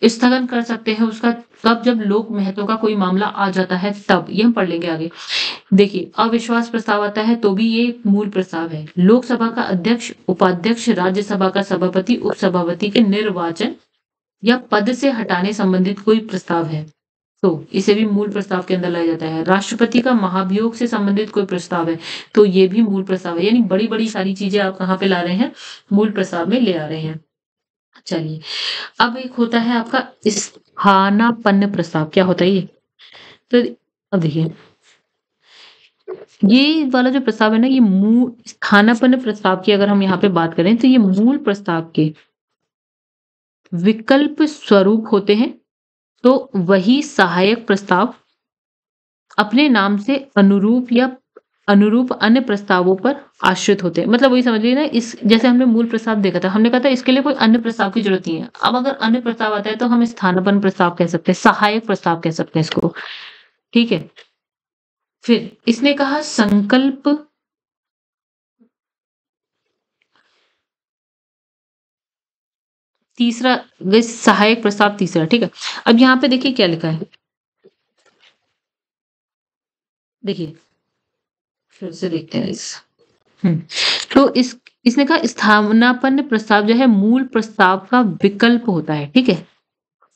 स्थगन कर सकते हैं उसका, कब, जब लोक महत्व का कोई मामला आ जाता है तब, ये हम पढ़ लेंगे आगे। देखिए अविश्वास प्रस्ताव आता है तो भी ये मूल प्रस्ताव है। लोकसभा का अध्यक्ष, उपाध्यक्ष, राज्यसभा का सभापति, उपसभापति के निर्वाचन या पद से हटाने संबंधित कोई प्रस्ताव है तो इसे भी मूल प्रस्ताव के अंदर लाया जाता है। राष्ट्रपति का महाभियोग से संबंधित कोई प्रस्ताव है तो ये भी मूल प्रस्ताव है, यानी बड़ी बड़ी सारी चीजें आप कहाँ पे ला रहे हैं, मूल प्रस्ताव में ले आ रहे हैं। चलिए, अब एक होता है आपका स्थानापन्न प्रस्ताव, क्या होता है ये, तो अब देखिए ये वाला जो प्रस्ताव है ना, ये मूल स्थानापन्न प्रस्ताव की अगर हम यहाँ पे बात करें तो ये मूल प्रस्ताव के विकल्प स्वरूप होते हैं, तो वही सहायक प्रस्ताव अपने नाम से अनुरूप या अनुरूप अन्य प्रस्तावों पर आश्रित होते हैं। मतलब वही समझ लीजिए ना, इस जैसे हमने मूल प्रस्ताव देखा था, हमने कहा था इसके लिए कोई अन्य प्रस्ताव की जरूरत नहीं है। अब अगर अन्य प्रस्ताव आता है तो हम स्थानापन्न प्रस्ताव कह सकते हैं, सहायक प्रस्ताव कह सकते हैं इसको, ठीक है। फिर इसने कहा संकल्प, तीसरा सहायक प्रस्ताव तीसरा, ठीक है। अब यहाँ पे देखिए क्या लिखा है, देखिए फिर से देखते हैं इस तो इसने कहा स्थानापन्न प्रस्ताव जो है मूल प्रस्ताव का विकल्प होता है, ठीक है।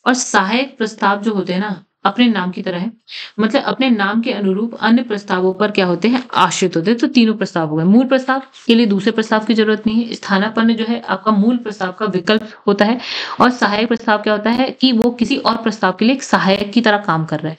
और सहायक प्रस्ताव जो होते हैं ना, अपने नाम की तरह है, मतलब अपने नाम के अनुरूप अन्य प्रस्तावों पर क्या होते हैं, आश्रित होते हैं। तो तीनों प्रस्ताव हो गए। मूल प्रस्ताव के लिए दूसरे प्रस्ताव की जरूरत नहीं है, स्थानापन्न जो है आपका मूल प्रस्ताव का विकल्प होता है, और सहायक प्रस्ताव क्या होता है कि वो किसी और प्रस्ताव के लिए एक सहायक की तरह काम कर रहा है।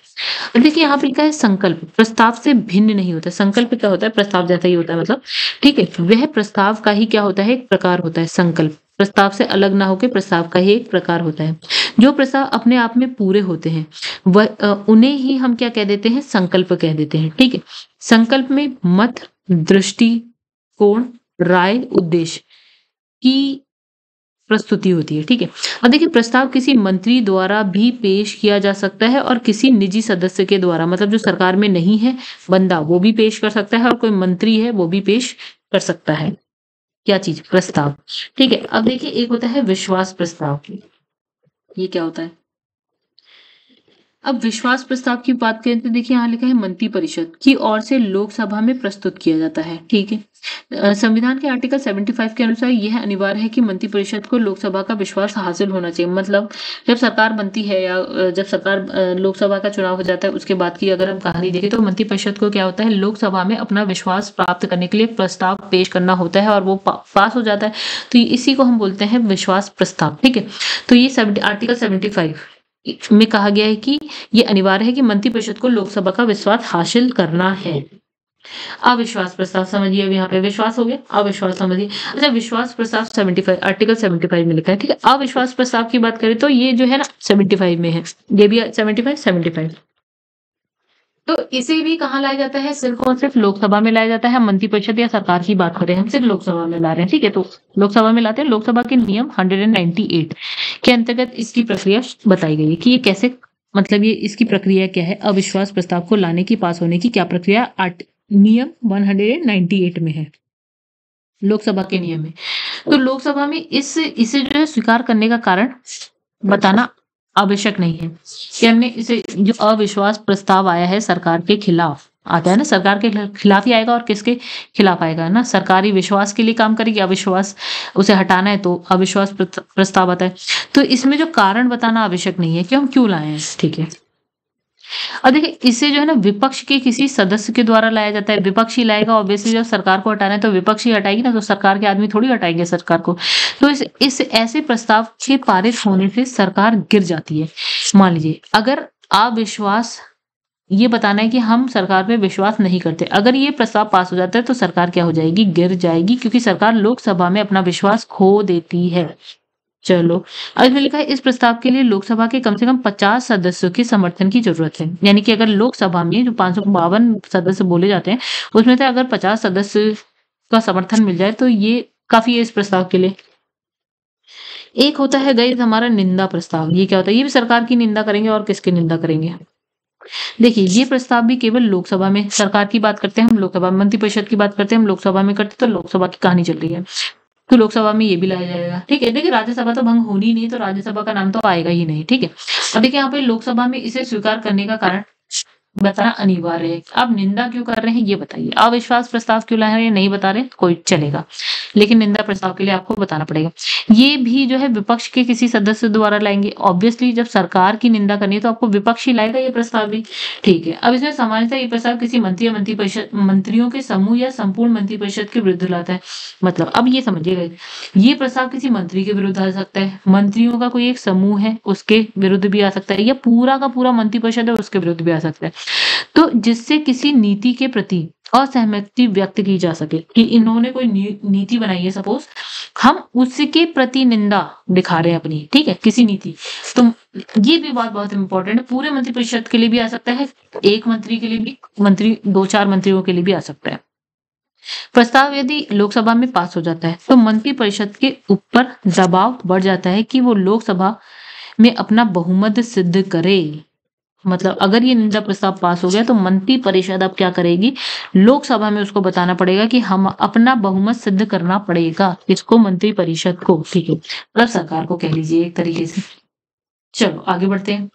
अब देखिए यहाँ पे लिखा है संकल्प, प्रस्ताव से भिन्न नहीं होता। संकल्प क्या होता है, प्रस्ताव जैसा ही होता है, मतलब ठीक है, वह प्रस्ताव का ही क्या होता है, एक प्रकार होता है। संकल्प प्रस्ताव से अलग ना होकर प्रस्ताव का ही एक प्रकार होता है। जो प्रस्ताव अपने आप में पूरे होते हैं वह उन्हें ही हम क्या कह देते हैं, संकल्प कह देते हैं, ठीक है। संकल्प में मत, दृष्टि, कोण, राय, उद्देश्य की प्रस्तुति होती है, ठीक है। अब देखिए प्रस्ताव किसी मंत्री द्वारा भी पेश किया जा सकता है और किसी निजी सदस्य के द्वारा, मतलब जो सरकार में नहीं है बंदा वो भी पेश कर सकता है, और कोई मंत्री है वो भी पेश कर सकता है। क्या चीज, प्रस्ताव, ठीक है। अब देखिए एक होता है विश्वास प्रस्ताव, ये क्या होता है। अब विश्वास प्रस्ताव की बात करें तो देखिए यहाँ लिखा है मंत्रिपरिषद की ओर से लोकसभा में प्रस्तुत किया जाता है, ठीक है। संविधान के आर्टिकल 75 के अनुसार यह अनिवार्य है कि मंत्रिपरिषद को लोकसभा का विश्वास हासिल होना चाहिए। मतलब जब सरकार बनती है या जब सरकार लोकसभा का चुनाव हो जाता है उसके बाद की अगर हम कहानी देखें तो मंत्रिपरिषद को क्या होता है, लोकसभा में अपना विश्वास प्राप्त करने के लिए प्रस्ताव पेश करना होता है और वो पास हो जाता है, तो इसी को हम बोलते हैं विश्वास प्रस्ताव, ठीक है। तो ये आर्टिकल 75 में कहा गया है कि ये अनिवार्य है कि मंत्रिपरिषद को लोकसभा का विश्वास हासिल करना है। अविश्वास प्रस्ताव समझिए, अब यहाँ पे विश्वास हो गया, अविश्वास समझिए। अच्छा, विश्वास प्रस्ताव 75 आर्टिकल 75 में लिखा है, ठीक है। अविश्वास प्रस्ताव की बात करें तो ये जो है ना 75 में है, ये भी 75 तो इसे भी कहाँ लाया जाता है, सिर्फ और सिर्फ लोकसभा में लाया जाता है। मंत्रिपरिषद या सरकार की बात करें हम सिर्फ लोकसभा में ला रहे हैं, ठीक है। तो लोकसभा में लाते हैं। लोकसभा के नियम 198 के अंतर्गत इसकी प्रक्रिया बताई गई है कि ये कैसे, मतलब ये इसकी प्रक्रिया क्या है, अविश्वास प्रस्ताव को लाने की, पास होने की क्या प्रक्रिया नियम 198 में है, लोकसभा के नियम में। तो लोकसभा में इसे जो है स्वीकार करने का कारण बताना आवश्यक नहीं है कि हमने इसे, जो अविश्वास प्रस्ताव आया है सरकार के खिलाफ आता है ना, सरकार के खिलाफ ही आएगा, और किसके खिलाफ आएगा ना, सरकारी विश्वास के लिए काम करेगी, अविश्वास उसे हटाना है तो अविश्वास प्रस्ताव आता है। तो इसमें जो कारण बताना आवश्यक नहीं है कि हम क्यों लाए हैं, ठीक है। और देखिए इससे जो है ना विपक्ष के किसी सदस्य के द्वारा लाया जाता है, विपक्ष ही लाएगा ऑब्वियसली, जब सरकार को हटाना है तो विपक्ष ही हटाएगी ना, तो सरकार के आदमी थोड़ी हटाएंगे सरकार को। तो इस ऐसे प्रस्ताव के पारित होने से सरकार गिर जाती है। मान लीजिए अगर अविश्वास, ये बताना है कि हम सरकार पे विश्वास नहीं करते, अगर ये प्रस्ताव पास हो जाता है तो सरकार क्या हो जाएगी, गिर जाएगी, क्योंकि सरकार लोकसभा में अपना विश्वास खो देती है। चलो, अब इसमें लिखा है इस प्रस्ताव के लिए लोकसभा के कम से कम 50 सदस्यों के समर्थन की जरूरत है। यानी कि अगर लोकसभा में जो 552 सदस्य बोले जाते हैं उसमें से अगर 50 सदस्य का समर्थन मिल जाए तो ये काफी है इस प्रस्ताव के लिए। एक होता है गाइस हमारा निंदा प्रस्ताव। ये क्या होता है, ये भी सरकार की निंदा करेंगे, और किसकी निंदा करेंगे। देखिए ये प्रस्ताव भी केवल लोकसभा में, सरकार की बात करते हैं हम, लोकसभा में मंत्रिपरिषद की बात करते हैं हम, लोकसभा में करते, तो लोकसभा की कहानी चल रही है, तो लोकसभा में ये भी लाया जाएगा। ठीक है, देखिए राज्यसभा तो भंग होनी नहीं, तो राज्यसभा का नाम तो आएगा ही नहीं। ठीक है, अब देखिए यहाँ पे लोकसभा में इसे स्वीकार करने का कारण बताना अनिवार्य है। आप निंदा क्यों कर रहे हैं ये बताइए, अविश्वास प्रस्ताव क्यों ला रहे हैं नहीं बता रहे कोई चलेगा, लेकिन निंदा प्रस्ताव के लिए आपको बताना पड़ेगा। ये भी जो है विपक्ष के किसी सदस्य द्वारा लाएंगे, ऑब्वियसली जब सरकार की निंदा करनी है तो आपको विपक्ष ही लाएगा ये प्रस्ताव भी। ठीक है, अब इसमें सामान्यतः ये प्रस्ताव किसी मंत्री या मंत्रिपरिषद, मंत्रियों के समूह या संपूर्ण मंत्रिपरिषद के विरुद्ध लाता है। मतलब अब ये समझिएगा, ये प्रस्ताव किसी मंत्री के विरुद्ध आ सकता है, मंत्रियों का कोई एक समूह है उसके विरुद्ध भी आ सकता है, या पूरा का पूरा मंत्रिपरिषद है उसके विरुद्ध भी आ सकता है। तो जिससे किसी नीति के प्रति असहमति व्यक्त की जा सके, कि इन्होंने कोई नीति बनाई है सपोज, हम उसके प्रति निंदा दिखा रहे हैं अपनी, ठीक है, किसी नीति, तो ये भी बात बहुत इंपॉर्टेंट है। पूरे मंत्रिपरिषद के लिए भी आ सकता है, एक मंत्री के लिए भी, मंत्री 2-4 मंत्रियों के लिए भी आ सकता है। प्रस्ताव यदि लोकसभा में पास हो जाता है तो मंत्रिपरिषद के ऊपर दबाव बढ़ जाता है कि वो लोकसभा में अपना बहुमत सिद्ध करे। मतलब अगर ये निंदा प्रस्ताव पास हो गया तो मंत्री परिषद अब क्या करेगी, लोकसभा में उसको बताना पड़ेगा कि हम अपना बहुमत सिद्ध करना पड़ेगा, किसको, मंत्री परिषद को। ठीक है, मतलब सरकार को कह लीजिए एक तरीके से। चलो आगे बढ़ते हैं।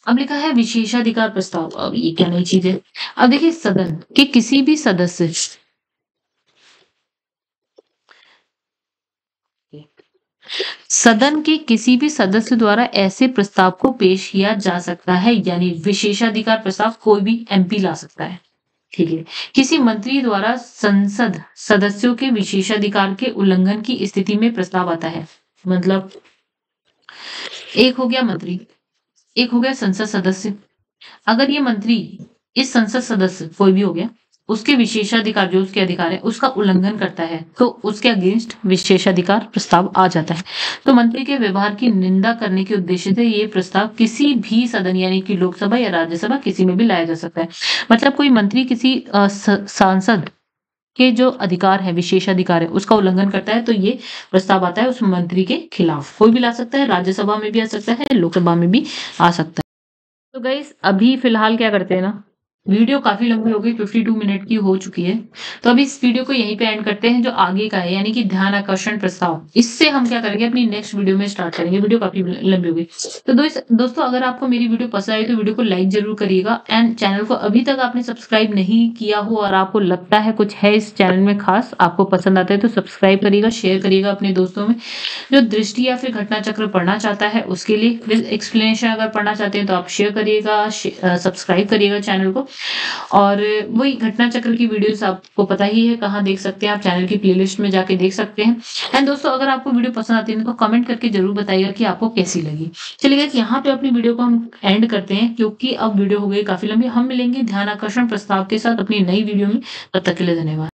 अब लिखा है विशेषाधिकार प्रस्ताव। अब ये क्या नई चीज है। अब देखिए सदन के किसी भी सदस्य, सदन के किसी भी सदस्य द्वारा ऐसे प्रस्ताव को पेश किया जा सकता है, यानी विशेषाधिकार प्रस्ताव कोई भी एमपी ला सकता है। ठीक है, किसी मंत्री द्वारा संसद सदस्यों के विशेषाधिकार के उल्लंघन की स्थिति में प्रस्ताव आता है। मतलब एक हो गया मंत्री, एक हो गया संसद सदस्य। अगर ये मंत्री, इस संसद सदस्य कोई भी हो गया, उसके विशेषाधिकार जो उसके अधिकार है उसका उल्लंघन करता है तो उसके अगेंस्ट विशेषाधिकार प्रस्ताव आ जाता है। तो मंत्री के व्यवहार की निंदा करने के उद्देश्य से ये प्रस्ताव किसी भी सदन यानी कि लोकसभा या राज्यसभा किसी में भी लाया जा सकता है। मतलब कोई मंत्री किसी सांसद के जो अधिकार है, विशेषाधिकार है, उसका उल्लंघन करता है तो ये प्रस्ताव आता है उस मंत्री के खिलाफ। कोई भी ला सकता है, राज्यसभा में भी आ सकता है, लोकसभा में भी आ सकता है। तो गाइस अभी फिलहाल क्या करते हैं ना, वीडियो काफी लंबी हो गई, 52 मिनट की हो चुकी है, तो अभी इस वीडियो को यहीं पे एंड करते हैं। जो आगे का है यानी कि ध्यान आकर्षण प्रस्ताव, इससे हम क्या करेंगे अपनी नेक्स्ट वीडियो में स्टार्ट करेंगे। वीडियो काफी लंबी हो गई, तो दोस्तों अगर आपको मेरी वीडियो पसंद आई तो वीडियो को लाइक जरूर करिएगा, एंड चैनल को अभी तक आपने सब्सक्राइब नहीं किया हो और आपको लगता है कुछ है इस चैनल में खास, आपको पसंद आता है तो सब्सक्राइब करिएगा, शेयर करिएगा अपने दोस्तों में। जो दृष्टि या फिर घटना चक्र पढ़ना चाहता है उसके लिए एक्सप्लेनेशन अगर पढ़ना चाहते हैं तो आप शेयर करिएगा, सब्सक्राइब करिएगा चैनल को। और वही घटना चक्र की वीडियोस आपको पता ही है कहाँ देख सकते हैं, आप चैनल की प्लेलिस्ट में जाके देख सकते हैं। एंड दोस्तों अगर आपको वीडियो पसंद आती है तो कमेंट करके जरूर बताइएगा कि आपको कैसी लगी। चलिए यहाँ पे अपनी वीडियो को हम एंड करते हैं क्योंकि अब वीडियो हो गई काफी लंबी। हम मिलेंगे ध्यान आकर्षण प्रस्ताव के साथ अपनी नई वीडियो में, तब तक के लिए धन्यवाद।